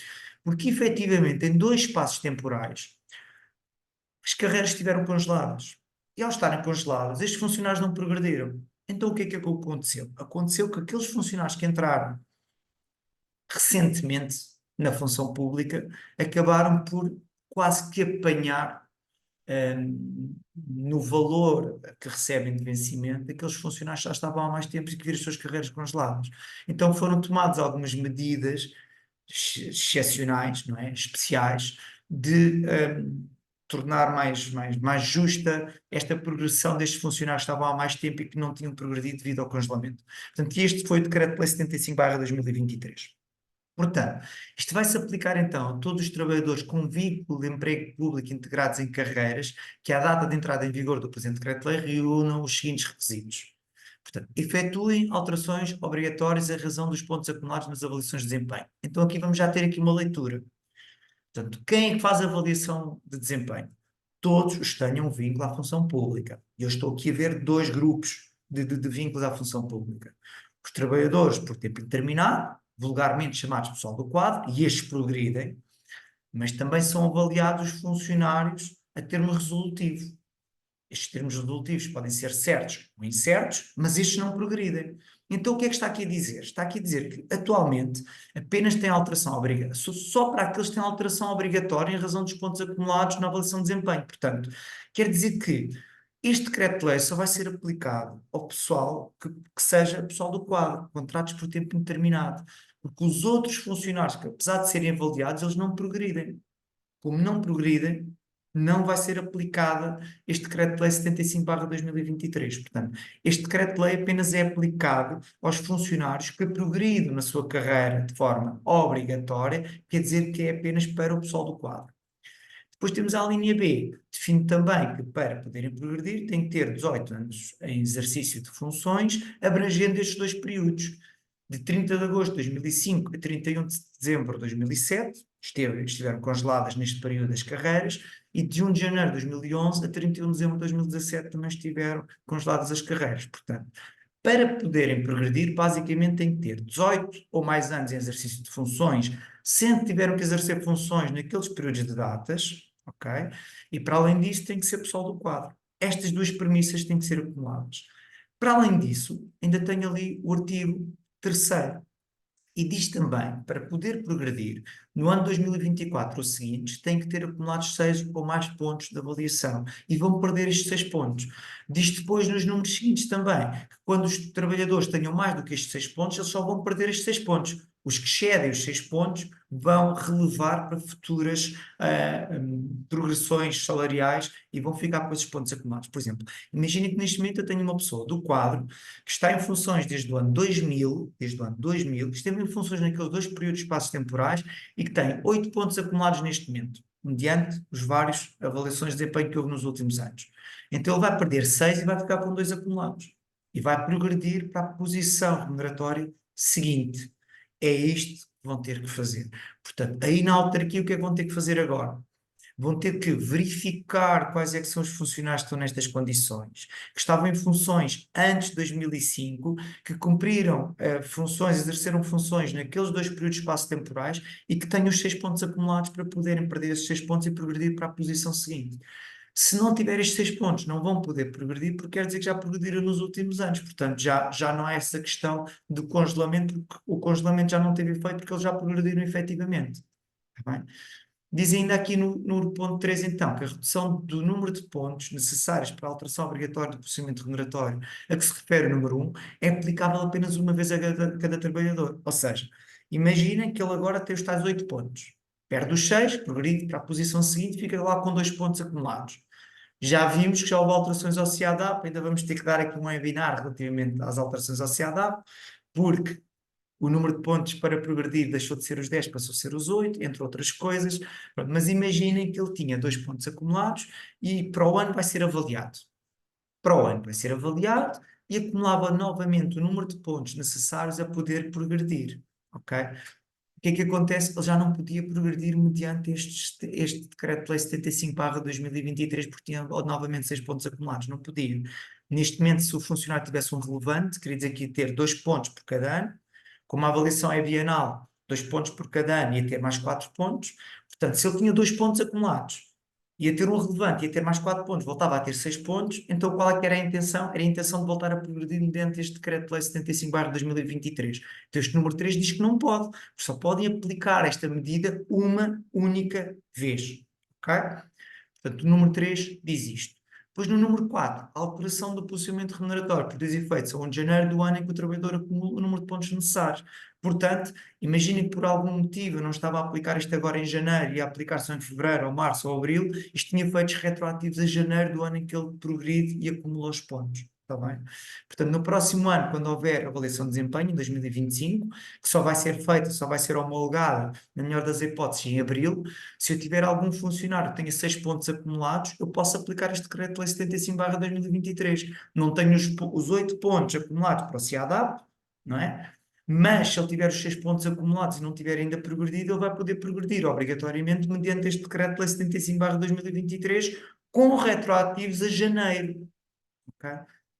Porque efetivamente em 2 espaços temporais as carreiras estiveram congeladas. E ao estarem congeladas, estes funcionários não progrediram. Então o que é que aconteceu? Aconteceu que aqueles funcionários que entraram recentemente na função pública acabaram por quase que apanhar no valor que recebem de vencimento, aqueles funcionários já estavam há mais tempo e que viram as suas carreiras congeladas. Então foram tomadas algumas medidas excepcionais, não é? Especiais, de tornar mais justa esta progressão destes funcionários que estavam há mais tempo e que não tinham progredido devido ao congelamento. Portanto, este foi o Decreto-Lei 75/2023. Portanto, isto vai se aplicar então a todos os trabalhadores com vínculo de emprego público integrados em carreiras que, à data de entrada em vigor do presente Decreto-Lei, reúnam os seguintes requisitos. Portanto, efetuem alterações obrigatórias em razão dos pontos acumulados nas avaliações de desempenho. Então, aqui vamos já ter aqui uma leitura. Portanto, quem é que faz a avaliação de desempenho? Todos os que tenham vínculo à função pública. E eu estou aqui a ver dois grupos de vínculos à função pública. Os trabalhadores por tempo determinado, vulgarmente chamados pessoal do quadro, e estes progridem, mas também são avaliados os funcionários a termo resolutivo. Estes termos resolutivos podem ser certos ou incertos, mas estes não progridem. Então, o que é que está aqui a dizer? Está aqui a dizer que, atualmente, apenas tem alteração obrigatória, só para aqueles que têm alteração obrigatória em razão dos pontos acumulados na avaliação de desempenho. Portanto, quer dizer que este decreto-lei só vai ser aplicado ao pessoal que seja pessoal do quadro, contratos por tempo indeterminado, porque os outros funcionários, que apesar de serem avaliados, eles não progridem. Como não progridem, não vai ser aplicada este Decreto-Lei 75/2023. Portanto, este Decreto-Lei apenas é aplicado aos funcionários que progridem na sua carreira de forma obrigatória, quer dizer que é apenas para o pessoal do quadro. Depois temos a linha B, define também que para poderem progredir têm que ter 18 anos em exercício de funções, abrangendo estes dois períodos. De 30 de agosto de 2005 a 31 de dezembro de 2007, estiveram congeladas neste período as carreiras, e de 1 de janeiro de 2011 a 31 de dezembro de 2017 também estiveram congeladas as carreiras. Portanto, para poderem progredir, basicamente têm que ter 18 ou mais anos em exercício de funções, sendo que tiveram que exercer funções naqueles períodos de datas, ok? E para além disso, tem que ser pessoal do quadro. Estas duas premissas têm que ser acumuladas. Para além disso, ainda tenho ali o artigo 3º, e diz também, para poder progredir, no ano 2024 ou seguintes, tem que ter acumulados 6 ou mais pontos de avaliação, e vão perder estes 6 pontos. Diz depois nos números seguintes também, que quando os trabalhadores tenham mais do que estes 6 pontos, eles só vão perder estes 6 pontos. Os que excedem os 6 pontos vão relevar para futuras progressões salariais e vão ficar com esses pontos acumulados. Por exemplo, imagine que neste momento eu tenho uma pessoa do quadro que está em funções desde o ano 2000, que esteve em funções naqueles dois períodos de espaços temporais e que tem 8 pontos acumulados neste momento, mediante os vários avaliações de desempenho que houve nos últimos anos. Então ele vai perder 6 e vai ficar com 2 acumulados. E vai progredir para a posição remuneratória seguinte. É isto que vão ter que fazer. Portanto, aí na autarquia o que é que vão ter que fazer agora? Vão ter que verificar quais é que são os funcionários que estão nestas condições, que estavam em funções antes de 2005, que cumpriram funções, exerceram funções naqueles dois períodos de espaço temporais e que têm os 6 pontos acumulados para poderem perder esses 6 pontos e progredir para a posição seguinte. Se não tiver estes 6 pontos, não vão poder progredir, porque quer dizer que já progrediram nos últimos anos. Portanto, já não há essa questão de congelamento, porque o congelamento já não teve efeito, porque eles já progrediram efetivamente. Está bem? Diz ainda aqui no ponto 3, então, que a redução do número de pontos necessários para a alteração obrigatória do procedimento remuneratório a que se refere o número 1 é aplicável apenas uma vez a cada trabalhador. Ou seja, imaginem que ele agora tem os tais 8 pontos. Perde os 6, progride para a posição seguinte, fica lá com 2 pontos acumulados. Já vimos que já houve alterações ao CIADAP, ainda vamos ter que dar aqui um webinar relativamente às alterações ao CIADAP, porque o número de pontos para progredir deixou de ser os 10, passou a ser os 8, entre outras coisas. Pronto, mas imaginem que ele tinha 2 pontos acumulados e para o ano vai ser avaliado. Para o ano vai ser avaliado e acumulava novamente o número de pontos necessários a poder progredir. Ok? O que é que acontece? Ele já não podia progredir mediante este Decreto-Lei 75/2023, porque tinha novamente 6 pontos acumulados. Não podia. Neste momento, se o funcionário tivesse um relevante, queria dizer que ia ter 2 pontos por cada ano. Como a avaliação é bienal, 2 pontos por cada ano, ia ter mais 4 pontos. Portanto, se ele tinha 2 pontos acumulados, ia ter um relevante, ia ter mais 4 pontos, voltava a ter 6 pontos. Então, qual é que era a intenção? Era a intenção de voltar a progredir mediante este Decreto-Lei 75/2023. Então, este número 3 diz que não pode, só podem aplicar esta medida uma única vez. Ok? Portanto, o número 3 diz isto. Depois, no número 4, alteração do posicionamento remuneratório, por dois efeitos, a 1 de janeiro do ano em que o trabalhador acumula o número de pontos necessários. Portanto, imaginem que por algum motivo eu não estava a aplicar isto agora em janeiro e a aplicar só em fevereiro, ou março, ou abril, isto tinha efeitos retroativos a janeiro do ano em que ele progride e acumula os pontos. Está bem? Portanto, no próximo ano, quando houver avaliação de desempenho, em 2025, que só vai ser feita, só vai ser homologada, na melhor das hipóteses, em abril, se eu tiver algum funcionário que tenha 6 pontos acumulados, eu posso aplicar este decreto-lei 75/2023. Não tenho os 8 pontos acumulados para o CIADAP, não é? Mas se ele tiver os 6 pontos acumulados e não tiver ainda progredido, ele vai poder progredir obrigatoriamente mediante este decreto-lei 75/2023 com retroativos a janeiro. Ok?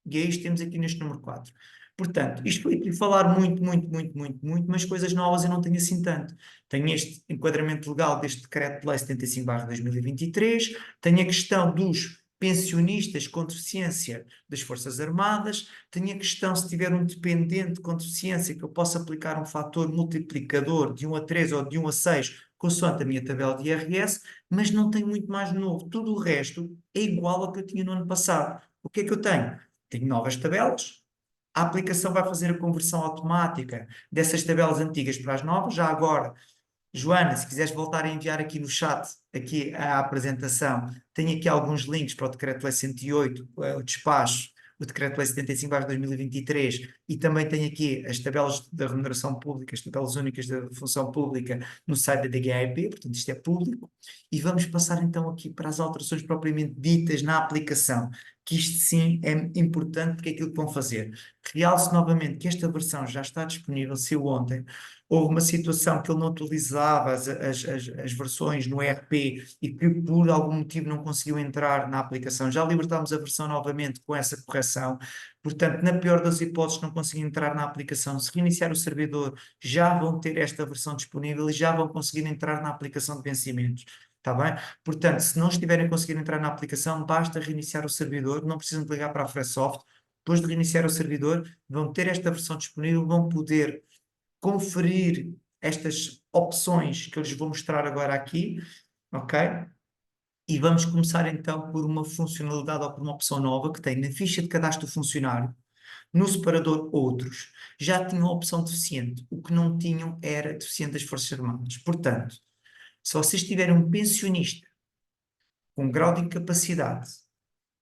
E é isto que temos aqui neste número 4. Portanto, isto foi aqui falar muito, muito, muito, muito, muito, mas coisas novas eu não tenho assim tanto. Tenho este enquadramento legal deste Decreto-Lei 75/2023, tenho a questão dos pensionistas com deficiência das Forças Armadas, tenho a questão se tiver um dependente com deficiência que eu possa aplicar um fator multiplicador de 1 a 3 ou de 1 a 6, consoante a minha tabela de IRS, mas não tenho muito mais novo. Tudo o resto é igual ao que eu tinha no ano passado. O que é que eu tenho? Tenho novas tabelas. A aplicação vai fazer a conversão automática dessas tabelas antigas para as novas. Já agora, Joana, se quiseres voltar a enviar aqui no chat aqui a apresentação, tenho aqui alguns links para o Decreto-Lei 108, o despacho, o Decreto-Lei 75/2023, e também tenho aqui as tabelas da remuneração pública, as tabelas únicas da função pública no site da DGAEP, portanto isto é público. E vamos passar então aqui para as alterações propriamente ditas na aplicação, que isto sim é importante porque é aquilo que vão fazer. Realço novamente que esta versão já está disponível, saiu ontem. Houve uma situação que ele não atualizava as versões no ERP e que por algum motivo não conseguiu entrar na aplicação. Já libertámos a versão novamente com essa correção. Portanto, na pior das hipóteses, não conseguir entrar na aplicação. Se reiniciar o servidor, já vão ter esta versão disponível e já vão conseguir entrar na aplicação de vencimentos. Está bem? Portanto, se não estiverem a conseguir entrar na aplicação, basta reiniciar o servidor, não precisam de ligar para a Freshsoft. Depois de reiniciar o servidor, vão ter esta versão disponível, vão poder conferir estas opções que eu lhes vou mostrar agora aqui, ok? E vamos começar então por uma funcionalidade ou por uma opção nova que tem na ficha de cadastro do funcionário, no separador Outros, já tinham a opção deficiente. O que não tinham era deficiente das Forças Armadas. Portanto, se vocês tiverem um pensionista com grau de incapacidade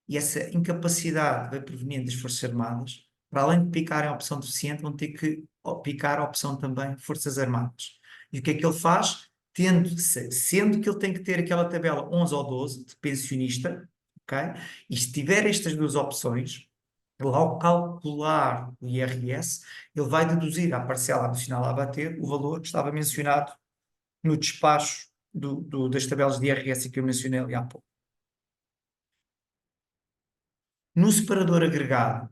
e essa incapacidade vai proveniente das Forças Armadas, para além de picarem a opção deficiente, vão ter que picar a opção também Forças Armadas. E o que é que ele faz? Sendo que ele tem que ter aquela tabela 11 ou 12 de pensionista, ok? E se tiver estas duas opções, ele ao calcular o IRS, ele vai deduzir à parcela adicional a abater o valor que estava mencionado no despacho das tabelas de IRS que eu mencionei ali há pouco. No separador agregado,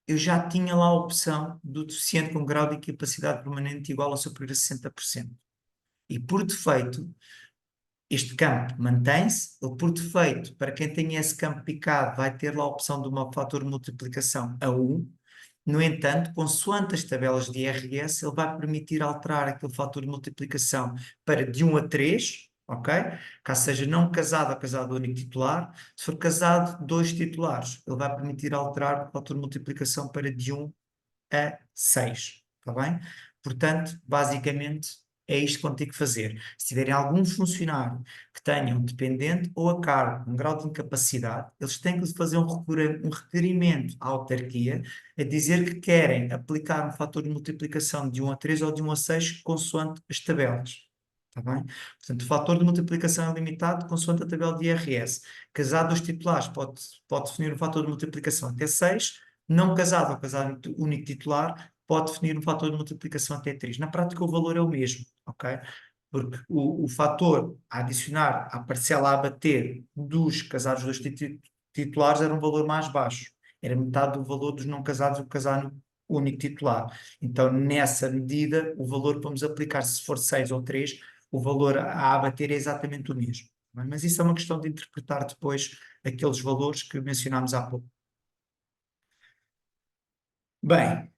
eu já tinha lá a opção do deficiente com grau de incapacidade permanente igual ou superior a 60%. E por defeito, este campo mantém-se, ele por defeito, para quem tem esse campo picado, vai ter lá a opção de uma fator de multiplicação a 1. No entanto, consoante as tabelas de IRS, ele vai permitir alterar aquele fator de multiplicação para de 1 a 3, ok? Caso seja não casado ou casado único titular. Se for casado, dois titulares, ele vai permitir alterar o fator de multiplicação para de 1 a 6, está bem? Portanto, basicamente, é isto que vão ter que fazer. Se tiverem algum funcionário que tenha um dependente ou a cargo, um grau de incapacidade, eles têm que fazer um requerimento à autarquia a dizer que querem aplicar um fator de multiplicação de 1 a 3 ou de 1 a 6, consoante as tabelas. Está bem? Portanto, o fator de multiplicação é limitado consoante a tabela de IRS. Casado dos titulares pode definir um fator de multiplicação até 6, não casado ou casado único titular pode definir um fator de multiplicação até 3. Na prática, o valor é o mesmo, ok? Porque o fator a adicionar à parcela a abater dos casados dos titulares era um valor mais baixo. Era metade do valor dos não casados, o casado único titular. Então, nessa medida, o valor que vamos aplicar, se for 6 ou 3, o valor a abater é exatamente o mesmo. Mas isso é uma questão de interpretar depois aqueles valores que mencionámos há pouco. Bem,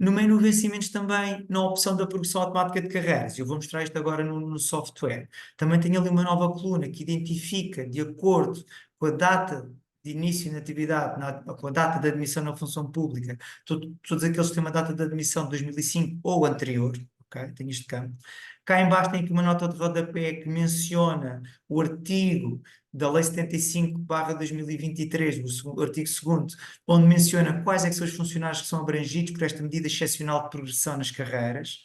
No menu vencimentos também, na opção da progressão automática de carreiras, eu vou mostrar isto agora no software, também tenho ali uma nova coluna que identifica, de acordo com a data de início de atividade, com a data de admissão na função pública, todos aqueles que têm uma data de admissão de 2005 ou anterior, ok? Tenho este campo. Cá em baixo tem aqui uma nota de rodapé que menciona o artigo da Lei 75/2023, o artigo 2º, onde menciona quais é que são os funcionários que são abrangidos por esta medida excepcional de progressão nas carreiras,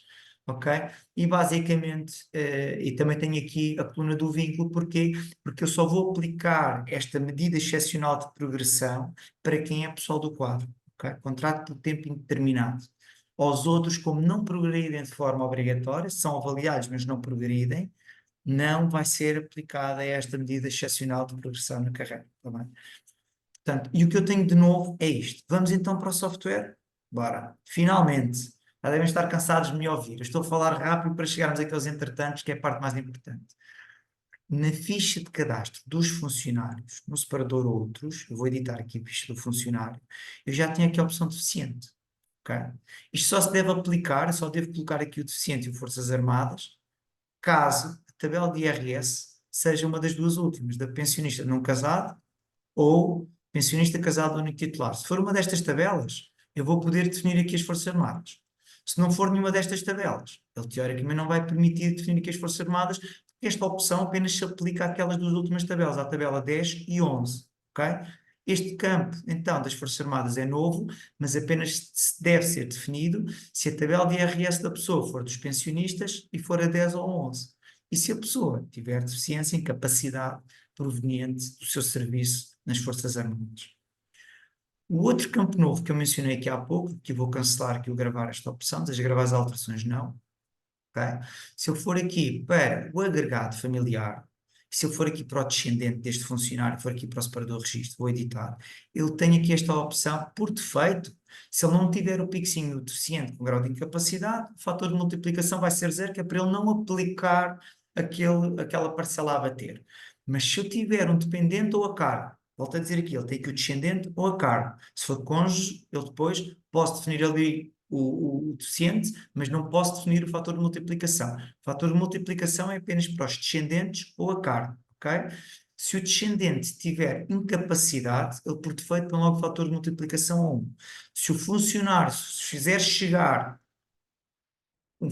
ok? E basicamente, e também tenho aqui a coluna do vínculo, porquê? Porque eu só vou aplicar esta medida excepcional de progressão para quem é pessoal do quadro, ok? Contrato por tempo indeterminado. Aos outros, como não progridem de forma obrigatória, são avaliados, mas não progridem, não vai ser aplicada esta medida excepcional de progressão na carreira, tá bem? Portanto, e o que eu tenho de novo é isto. Vamos então para o software? Bora. Finalmente. Já devem estar cansados de me ouvir. Eu estou a falar rápido para chegarmos àqueles entretantos, que é a parte mais importante. Na ficha de cadastro dos funcionários, no separador outros, eu vou editar aqui a ficha do funcionário, eu já tenho aqui a opção deficiente. Ok? Isto só se deve aplicar, só devo colocar aqui o deficiente e o Forças Armadas, caso a tabela de IRS seja uma das duas últimas, da pensionista não casado ou pensionista casado único titular. Se for uma destas tabelas, eu vou poder definir aqui as Forças Armadas. Se não for nenhuma destas tabelas, ele teoricamente não vai permitir definir aqui as Forças Armadas, porque esta opção apenas se aplica àquelas duas últimas tabelas, à tabela 10 e 11. Ok? Este campo, então, das Forças Armadas é novo, mas apenas deve ser definido se a tabela de IRS da pessoa for dos pensionistas e for a 10 ou a 11. E se a pessoa tiver deficiência, incapacidade proveniente do seu serviço nas Forças Armadas. O outro campo novo que eu mencionei aqui há pouco, que eu vou cancelar aqui o gravar esta opção, deseja gravar as alterações não, ok? Se eu for aqui para o agregado familiar, se eu for aqui para o descendente deste funcionário, for aqui para o separador de registro, vou editar, eu tenho aqui esta opção por defeito. Se ele não tiver o pixinho deficiente com grau de incapacidade, o fator de multiplicação vai ser zero, que é para ele não aplicar aquela parcela a bater. Mas se eu tiver um dependente ou a cargo, volto a dizer aqui, ele tem aqui o descendente ou a cargo. Se for cônjuge, eu depois posso definir ali o deficiente, mas não posso definir o fator de multiplicação. O fator de multiplicação é apenas para os descendentes ou a cargo, ok? Se o descendente tiver incapacidade, ele por defeito põe logo o fator de multiplicação a 1. Se o funcionário fizer chegar um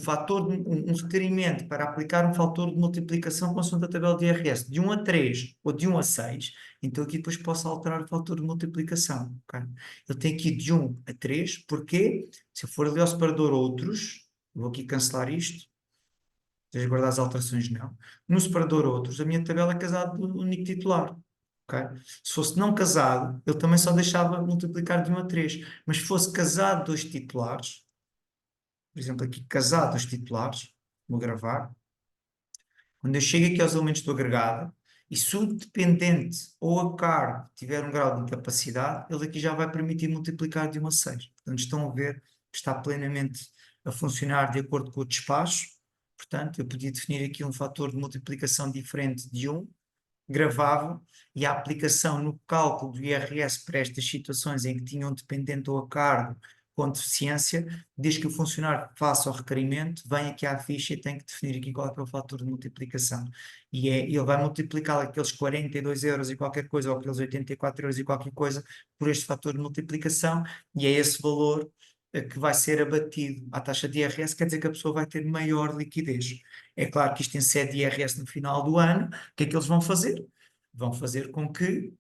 requerimento para aplicar um fator de multiplicação consoante a tabela de IRS de 1 a 3 ou de 1 a 6, então aqui depois posso alterar o fator de multiplicação. Okay? Eu tenho aqui de 1 a 3, porque se eu for ali ao separador outros, vou aqui cancelar isto, deixa guardar as alterações não. No separador outros, a minha tabela é casado do único titular. Okay? Se fosse não casado, ele também só deixava multiplicar de 1 a 3, mas se fosse casado dois titulares, por exemplo, aqui casado os titulares, vou gravar. Quando eu chego aqui aos elementos do agregado, e se o dependente ou a cargo tiver um grau de incapacidade, ele aqui já vai permitir multiplicar de 1 a 6. Portanto, estão a ver que está plenamente a funcionar de acordo com o despacho. Portanto, eu podia definir aqui um fator de multiplicação diferente de 1, gravava, e a aplicação no cálculo do IRS para estas situações em que tinham um dependente ou a cargo com deficiência, diz que o funcionário faça o requerimento, vem aqui à ficha e tem que definir aqui qual é o fator de multiplicação. E ele vai multiplicar aqueles 42 euros e qualquer coisa, ou aqueles 84 euros e qualquer coisa, por este fator de multiplicação, e é esse valor que vai ser abatido à taxa de IRS, quer dizer que a pessoa vai ter maior liquidez. É claro que isto incide IRS no final do ano, o que é que eles vão fazer? Vão fazer com que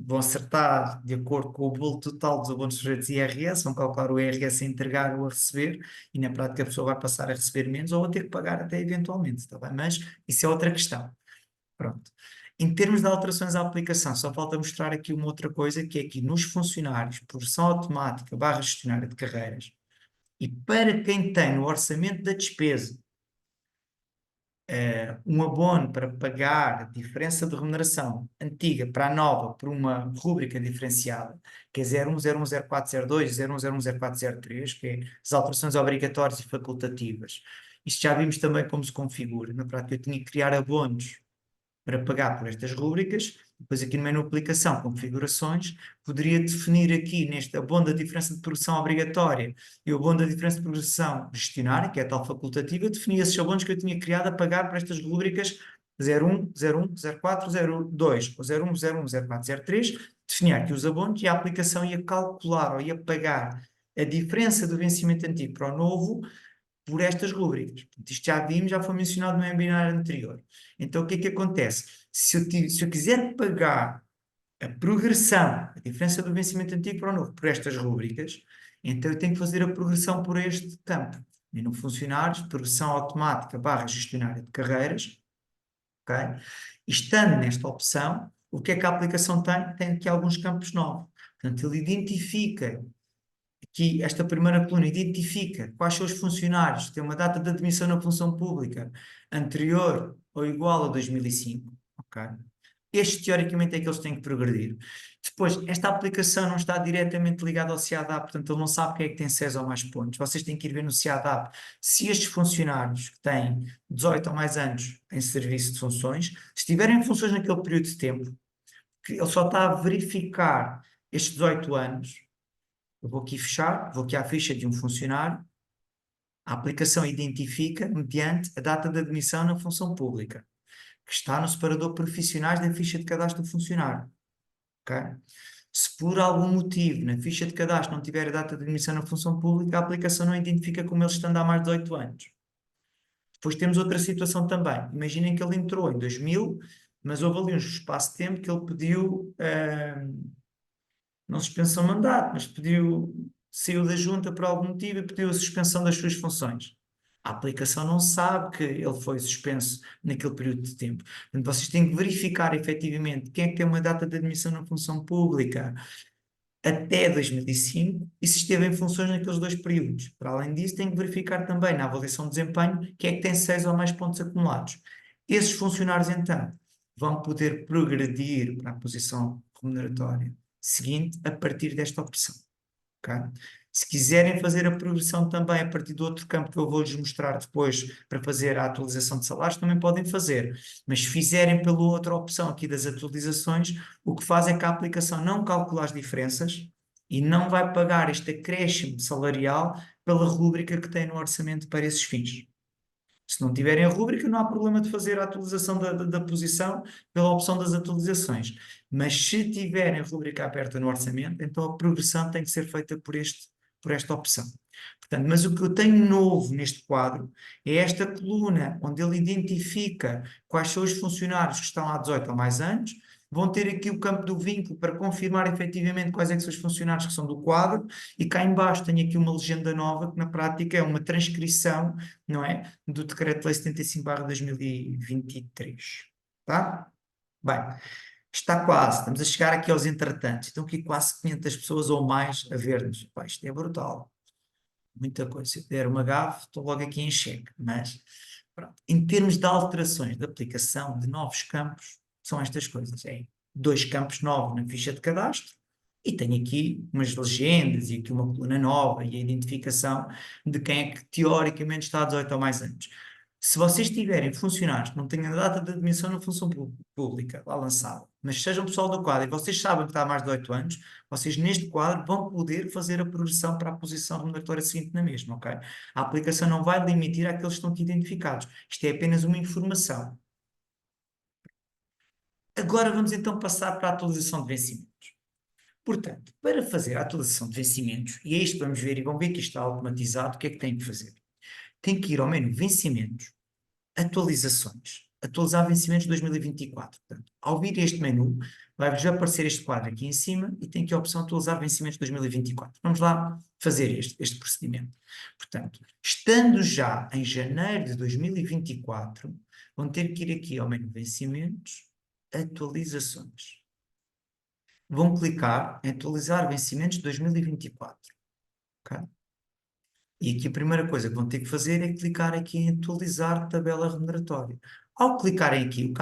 vão acertar de acordo com o bolo total dos abonos sujeitos de IRS, vão calcular o IRS a entregar ou a receber, e na prática a pessoa vai passar a receber menos ou a ter que pagar até eventualmente, está bem? Mas isso é outra questão. Pronto. Em termos de alterações à aplicação, só falta mostrar aqui uma outra coisa, que é aqui nos funcionários, progressão automática / gestionária de carreiras, e para quem tem no orçamento da despesa um abono para pagar a diferença de remuneração antiga para a nova por uma rúbrica diferenciada, que é 01010402, 01010403, que é as alterações obrigatórias e facultativas. Isto já vimos também como se configura. Na prática, eu tinha que criar abonos para pagar por estas rúbricas Depois aqui no menu aplicação, configurações, poderia definir aqui neste abono da diferença de progressão obrigatória e o abono da diferença de progressão gestionária, que é a tal facultativa, definia esses abonos que eu tinha criado a pagar para estas rubricas 01, 01, 04, 02, ou 01, 01, 04, 03, definia aqui os abonos e a aplicação ia calcular ou ia pagar a diferença do vencimento antigo para o novo por estas rubricas. Portanto, isto já vimos, já foi mencionado no webinar anterior. Então, o que é que acontece? Se eu quiser pagar a progressão, a diferença do vencimento antigo para o novo, por estas rubricas, então eu tenho que fazer a progressão por este campo. E no funcionários, progressão automática barra gestionária de carreiras, ok? E estando nesta opção, o que é que a aplicação tem? Tem aqui alguns campos novos. Portanto, ele identifica que esta primeira coluna identifica quais são os funcionários que têm uma data de admissão na função pública anterior ou igual a 2005, ok? Estes, teoricamente, é que eles têm que progredir. Depois, esta aplicação não está diretamente ligada ao CIADAP, portanto, ele não sabe quem é que tem 6 ou mais pontos. Vocês têm que ir ver no CIADAP se estes funcionários que têm 18 ou mais anos em serviço de funções, se estiverem em funções naquele período de tempo, que ele só está a verificar estes 18 anos. Eu vou aqui fechar, vou aqui à ficha de um funcionário. A aplicação identifica mediante a data de admissão na função pública, que está no separador profissionais da ficha de cadastro do funcionário. Okay? Se por algum motivo na ficha de cadastro não tiver a data de admissão na função pública, a aplicação não identifica como ele estando há mais de 8 anos. Depois temos outra situação também. Imaginem que ele entrou em 2000, mas houve ali um espaço de tempo que ele pediu, não suspensão de mandato, mas saiu da junta por algum motivo e pediu a suspensão das suas funções. A aplicação não sabe que ele foi suspenso naquele período de tempo. Portanto, vocês têm que verificar efetivamente quem é que tem uma data de admissão na função pública até 2005 e se esteve em funções naqueles dois períodos. Para além disso, têm que verificar também na avaliação de desempenho quem é que tem 6 ou mais pontos acumulados. Esses funcionários, então, vão poder progredir para a posição remuneratória seguinte a partir desta opção. Okay? Se quiserem fazer a progressão também a partir do outro campo que eu vou-lhes mostrar depois para fazer a atualização de salários, também podem fazer. Mas se fizerem pela outra opção aqui das atualizações, o que faz é que a aplicação não calcula as diferenças e não vai pagar este acréscimo salarial pela rúbrica que tem no orçamento para esses fins. Se não tiverem a rúbrica, não há problema de fazer a atualização da posição pela opção das atualizações. Mas se tiverem a rúbrica aberta no orçamento, então a progressão tem que ser feita por esta opção. Portanto, mas o que eu tenho novo neste quadro é esta coluna, onde ele identifica quais são os funcionários que estão há 18 ou mais anos, vão ter aqui o campo do vínculo para confirmar efetivamente quais é que são os funcionários que são do quadro, e cá embaixo tenho aqui uma legenda nova, que na prática é uma transcrição, não é, do Decreto-Lei 75/2023. Tá? Bem, está quase, estamos a chegar aqui aos entretantos, estão aqui quase 500 pessoas ou mais a ver-nos. Pá, isto é brutal, muita coisa. Se eu der uma gafe, estou logo aqui em xeque, mas pronto. Em termos de alterações de aplicação de novos campos, são estas coisas. É 2 campos novos na ficha de cadastro e tenho aqui umas legendas e aqui uma coluna nova e a identificação de quem é que teoricamente está há 18 ou mais anos. Se vocês tiverem funcionários que não tenham a data de admissão na função pública lá lançada, mas sejam pessoal do quadro e vocês sabem que está há mais de 8 anos, vocês neste quadro vão poder fazer a progressão para a posição remuneratória seguinte na mesma, ok? A aplicação não vai limitar àqueles que estão aqui identificados. Isto é apenas uma informação. Agora vamos então passar para a atualização de vencimentos. Portanto, para fazer a atualização de vencimentos, e é isto que vamos ver, e vão ver que isto está automatizado, o que é que tem que fazer? Tem que ir ao menu Vencimentos, Atualizações, Atualizar Vencimentos de 2024. Portanto, ao vir este menu, vai-vos aparecer este quadro aqui em cima e tem aqui a opção Atualizar Vencimentos de 2024. Vamos lá fazer este procedimento. Portanto, estando já em janeiro de 2024, vão ter que ir aqui ao menu Vencimentos, Atualizações. Vão clicar em Atualizar Vencimentos de 2024. Ok? E aqui a primeira coisa que vão ter que fazer é clicar aqui em atualizar tabela remuneratória. Ao clicarem aqui,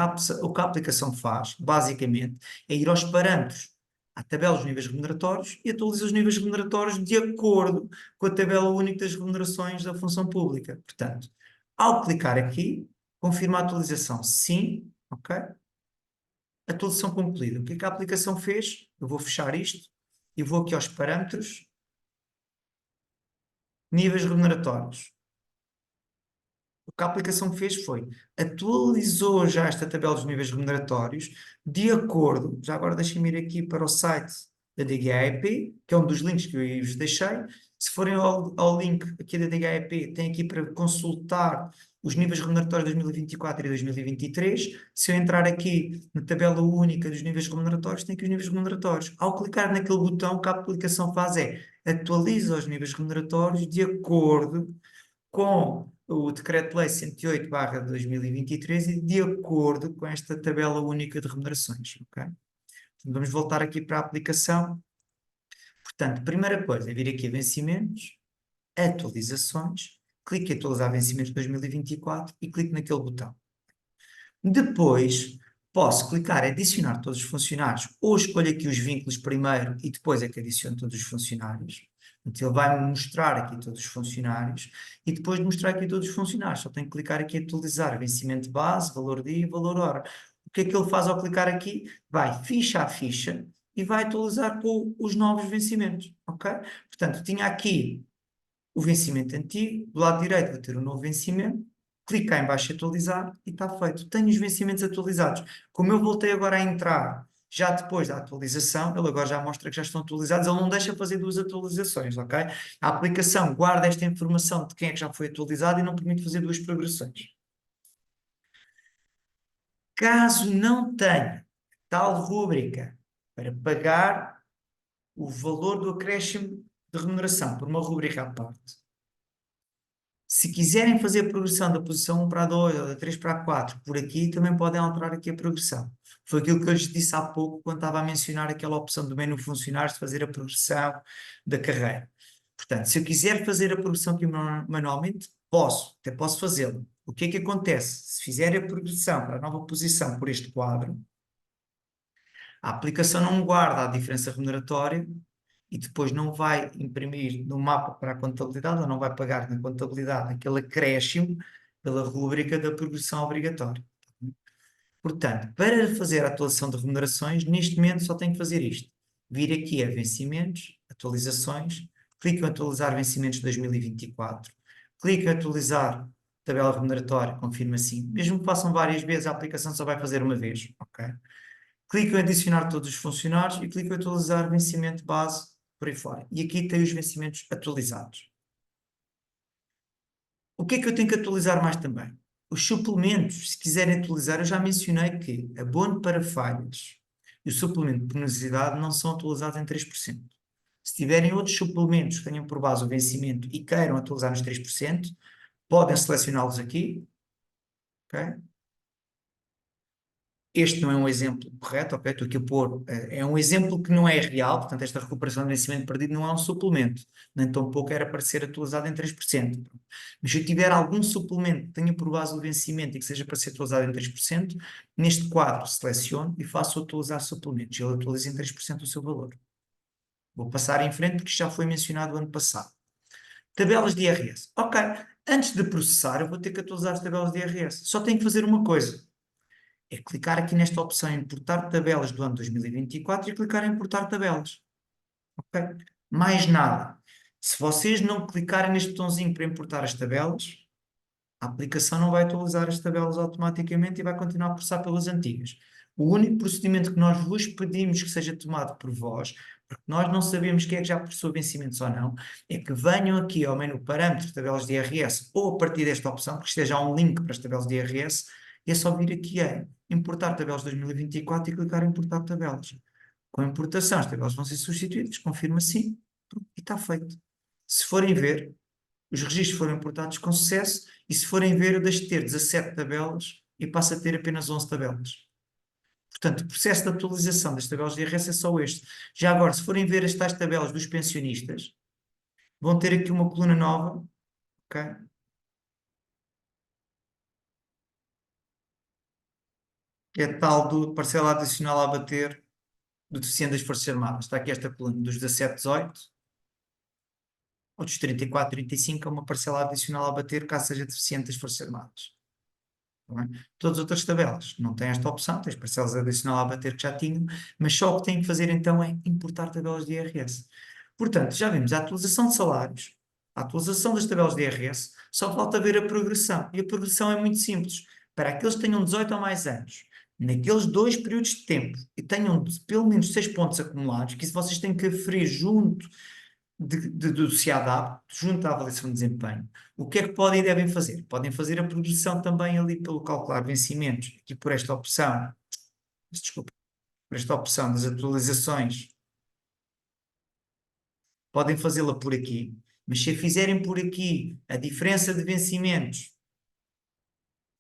o que a aplicação faz, basicamente, é ir aos parâmetros, à tabela dos níveis remuneratórios e atualiza os níveis remuneratórios de acordo com a tabela única das remunerações da função pública. Portanto, ao clicar aqui, confirma a atualização sim, ok? atualização concluída. O que é que a aplicação fez? Eu vou fechar isto e vou aqui aos parâmetros, níveis remuneratórios. O que a aplicação fez foi atualizou já esta tabela dos níveis remuneratórios de acordo, já agora deixem-me ir aqui para o site da DGAEP, que é um dos links que eu vos deixei. Se forem ao link aqui da DGAEP, tem aqui para consultar os níveis remuneratórios de 2024 e 2023. Se eu entrar aqui na tabela única dos níveis remuneratórios, tem aqui os níveis remuneratórios. Ao clicar naquele botão, o que a aplicação faz é atualiza os níveis remuneratórios de acordo com o Decreto-Lei 108/2023 e de acordo com esta tabela única de remunerações, ok? Então, vamos voltar aqui para a aplicação. Portanto, primeira coisa é vir aqui a vencimentos, atualizações, clique em atualizar vencimentos de 2024 e clique naquele botão. Depois, posso clicar em adicionar todos os funcionários ou escolho aqui os vínculos primeiro e depois é que adiciono todos os funcionários. Então, ele vai-me mostrar aqui todos os funcionários e depois de mostrar aqui todos os funcionários, só tenho que clicar aqui em atualizar vencimento base, valor dia e valor hora. O que é que ele faz ao clicar aqui? Vai ficha a ficha e vai atualizar com os novos vencimentos, ok? Portanto, tinha aqui o vencimento antigo, do lado direito vou ter o novo vencimento, clico cá em baixo em atualizar e está feito. Tenho os vencimentos atualizados. Como eu voltei agora a entrar, já depois da atualização, ele agora já mostra que já estão atualizados, ele não deixa fazer duas atualizações, ok? A aplicação guarda esta informação de quem é que já foi atualizado e não permite fazer duas progressões. Caso não tenha tal rúbrica para pagar o valor do acréscimo de remuneração por uma rúbrica à parte, se quiserem fazer a progressão da posição 1 para a 2 ou da 3 para a 4, por aqui também podem alterar aqui a progressão. Foi aquilo que eu lhes disse há pouco quando estava a mencionar aquela opção do menu funcionários de fazer a progressão da carreira. Portanto, se eu quiser fazer a progressão aqui manualmente, posso, até posso fazê-lo. O que é que acontece? Se fizer a progressão para a nova posição por este quadro, a aplicação não guarda a diferença remuneratória e depois não vai imprimir no mapa para a contabilidade ou não vai pagar na contabilidade aquele acréscimo pela rúbrica da progressão obrigatória. Portanto, para fazer a atualização de remunerações, neste momento só tenho que fazer isto. Vir aqui a vencimentos, atualizações, clico em atualizar vencimentos de 2024, clico em atualizar tabela remuneratória, confirmo assim. Mesmo que façam várias vezes, a aplicação só vai fazer uma vez, ok? Clico em adicionar todos os funcionários e clico em atualizar vencimento base por aí fora. E aqui tem os vencimentos atualizados. O que é que eu tenho que atualizar mais também? Os suplementos, se quiserem atualizar, eu já mencionei que abono para falhas e o suplemento de penosidade não são atualizados em 3%. Se tiverem outros suplementos que tenham por base o vencimento e queiram atualizar nos 3%, podem selecioná-los aqui, ok? Este não é um exemplo correto, ok? Estou aqui a pôr, é um exemplo que não é real, portanto, esta recuperação de vencimento perdido não é um suplemento, nem tampouco era para ser atualizado em 3%. Mas se eu tiver algum suplemento que tenha por base o vencimento e que seja para ser atualizado em 3%, neste quadro seleciono e faço atualizar suplementos. Ele atualiza em 3% o seu valor. Vou passar em frente porque já foi mencionado o ano passado. Tabelas de IRS. Ok, antes de processar, eu vou ter que atualizar as tabelas de IRS. Só tenho que fazer uma coisa é clicar aqui nesta opção importar tabelas do ano 2024 e clicar em importar tabelas. Ok? Mais nada. Se vocês não clicarem neste botãozinho para importar as tabelas, a aplicação não vai atualizar as tabelas automaticamente e vai continuar a processar pelas antigas. O único procedimento que nós vos pedimos que seja tomado por vós, porque nós não sabemos quem é que já processou vencimentos ou não, é que venham aqui ao menu parâmetros, tabelas de IRS, ou a partir desta opção, que esteja um link para as tabelas de IRS, e é só vir aqui a importar tabelas 2024 e clicar em importar tabelas. Com a importação, as tabelas vão ser substituídas, confirma sim, e está feito. Se forem ver, os registros foram importados com sucesso e se forem ver, eu deixo de ter 17 tabelas e passo a ter apenas 11 tabelas. Portanto, o processo de atualização das tabelas de IRS é só este. Já agora, se forem ver as tais tabelas dos pensionistas, vão ter aqui uma coluna nova, ok? Que é tal do parcela adicional a bater do deficiente das Forças Armadas. Está aqui esta coluna dos 17, 18, ou dos 34, 35, é uma parcela adicional a bater caso seja deficiente das Forças Armadas. Tá bem? Todas as outras tabelas não têm esta opção, tens parcelas adicional a bater que já tinham, mas só o que têm que fazer então é importar tabelas de IRS. Portanto, já vimos a atualização de salários, a atualização das tabelas de IRS, só falta ver a progressão. E a progressão é muito simples. Para aqueles que tenham 18 ou mais anos, naqueles dois períodos de tempo, e tenham pelo menos 6 pontos acumulados, que isso vocês têm que aferir junto do CIADAP, junto à avaliação de desempenho. O que é que podem e devem fazer? Podem fazer a progressão também ali pelo calcular vencimentos, aqui por esta opção, desculpa, por esta opção das atualizações. Podem fazê-la por aqui, mas se a fizerem por aqui, a diferença de vencimentos,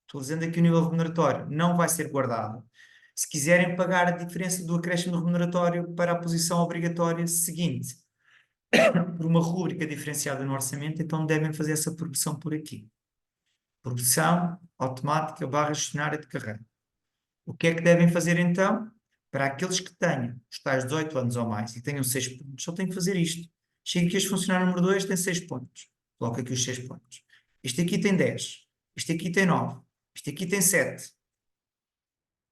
atualizando aqui o nível remuneratório, não vai ser guardado. Se quiserem pagar a diferença do acréscimo remuneratório para a posição obrigatória seguinte, por uma rúbrica diferenciada no orçamento, então devem fazer essa progressão por aqui. Progressão automática barra gestionária de carreira. O que é que devem fazer então? Para aqueles que tenham os tais 18 anos ou mais e tenham 6 pontos, só têm que fazer isto. Chega aqui este funcionário número 2 tem 6 pontos. Coloca aqui os 6 pontos. Este aqui tem 10. Este aqui tem 9. Este aqui tem 7.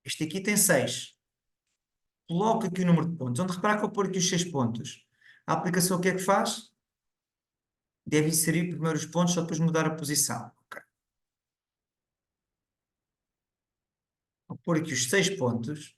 Este aqui tem 6. Coloca aqui o número de pontos. Onde reparar que eu pôr aqui os 6 pontos. A aplicação o que é que faz? Deve inserir primeiro os pontos, só depois mudar a posição. Okay. Vou pôr aqui os 6 pontos.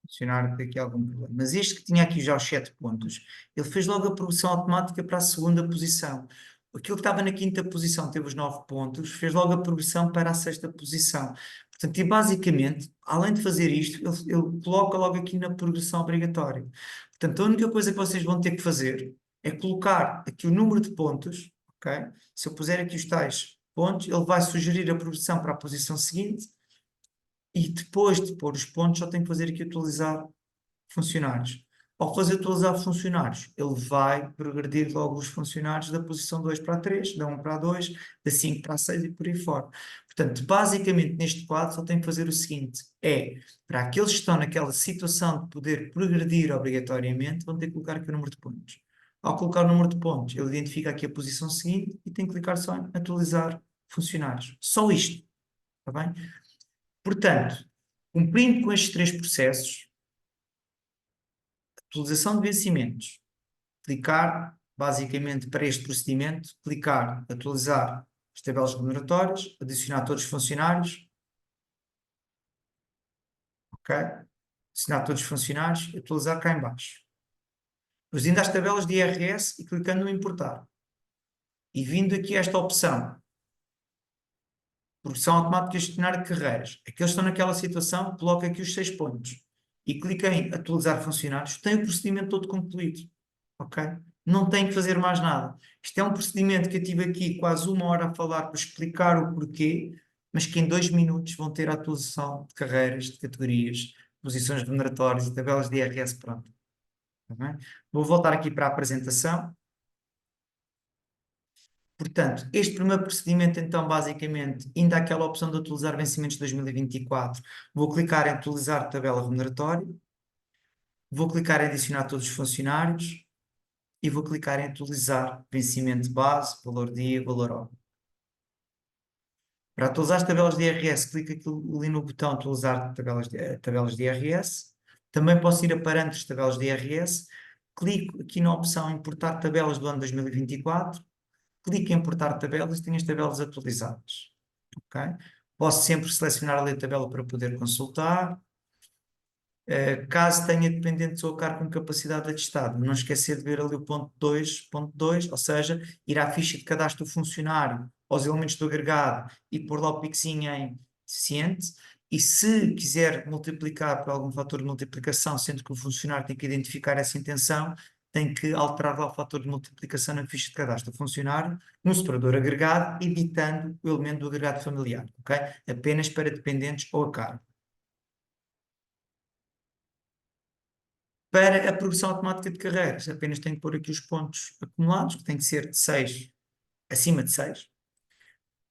Funcionar ter aqui algum problema. Mas este que tinha aqui já os 7 pontos, ele fez logo a progressão automática para a segunda posição. Aquilo que estava na quinta posição teve os 9 pontos, fez logo a progressão para a sexta posição. Portanto, e basicamente, além de fazer isto, ele coloca logo aqui na progressão obrigatória. Portanto, a única coisa que vocês vão ter que fazer é colocar aqui o número de pontos, ok? Se eu puser aqui os tais pontos, ele vai sugerir a progressão para a posição seguinte, e depois de pôr os pontos, só tem que fazer aqui atualizar funcionários. Ao fazer atualizar funcionários, ele vai progredir logo os funcionários da posição 2 para a 3, da 1 para a 2, da 5 para a 6 e por aí fora. Portanto, basicamente neste quadro só tem que fazer o seguinte, para aqueles que estão naquela situação de poder progredir obrigatoriamente, vão ter que colocar aqui o número de pontos. Ao colocar o número de pontos, ele identifica aqui a posição seguinte e tem que clicar só em atualizar funcionários. Só isto, está bem? Portanto, cumprindo com estes 3 processos, atualização de vencimentos, clicar basicamente para este procedimento, clicar, atualizar as tabelas remuneratórias, adicionar todos os funcionários, ok? Adicionar todos os funcionários, atualizar cá em baixo. Depois indo às tabelas de IRS e clicando no importar. E vindo aqui a esta opção, progressão automática gestionária de carreiras. Aqueles que estão naquela situação, coloca aqui os 6 pontos. E clica em atualizar funcionários, tem o procedimento todo concluído. Ok? Não tem que fazer mais nada. Isto é um procedimento que eu tive aqui quase 1 hora a falar para explicar o porquê, mas que em 2 minutos vão ter a atualização de carreiras, de categorias, posições remuneratórias e tabelas de IRS pronto. Tá bem? Vou voltar aqui para a apresentação. Portanto, este primeiro procedimento, então, basicamente, ainda aquela opção de atualizar vencimentos de 2024, vou clicar em atualizar tabela remuneratória, vou clicar em adicionar todos os funcionários e vou clicar em atualizar vencimento base, valor dia, valor hora. Para atualizar as tabelas de IRS, clica ali no botão atualizar tabelas de IRS. Também posso ir a parâmetros de tabelas de IRS, clico aqui na opção importar tabelas do ano 2024, clico em importar tabelas e tenho as tabelas atualizadas. Okay? Posso sempre selecionar ali a tabela para poder consultar. Caso tenha dependentes ou cargo com capacidade atestada, não esquecer de ver ali o ponto 2.2, ou seja, ir à ficha de cadastro do funcionário, aos elementos do agregado e pôr lá o piquezinho em deficiente. E se quiser multiplicar por algum fator de multiplicação, sendo que o funcionário tem que identificar essa intenção, tem que alterar lá o fator de multiplicação na ficha de cadastro do funcionário, no separador agregado, editando o elemento do agregado familiar, ok? Apenas para dependentes ou a cargo. Para a progressão automática de carreiras, apenas tenho que pôr aqui os pontos acumulados, que tem que ser de 6, acima de 6.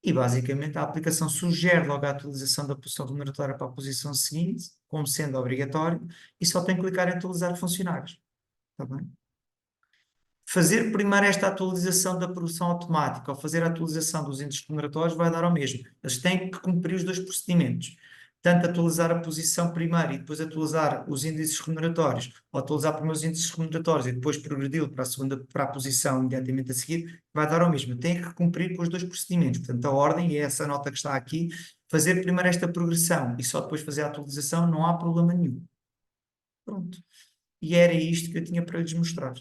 E basicamente a aplicação sugere logo a atualização da posição remuneratória para a posição seguinte, como sendo obrigatório e só tem que clicar em atualizar funcionários. Está bem? Fazer primeiro esta atualização da produção automática ou fazer a atualização dos índices remuneratórios vai dar ao mesmo. Eles têm que cumprir os dois procedimentos. Tanto atualizar a posição primeiro e depois atualizar os índices remuneratórios, ou atualizar primeiro os índices remuneratórios e depois progredi-lo para a posição imediatamente a seguir, vai dar ao mesmo. Tem que cumprir com os dois procedimentos. Portanto, a ordem, e é essa nota que está aqui, fazer primeiro esta progressão e só depois fazer a atualização, não há problema nenhum. Pronto. E era isto que eu tinha para lhes mostrar.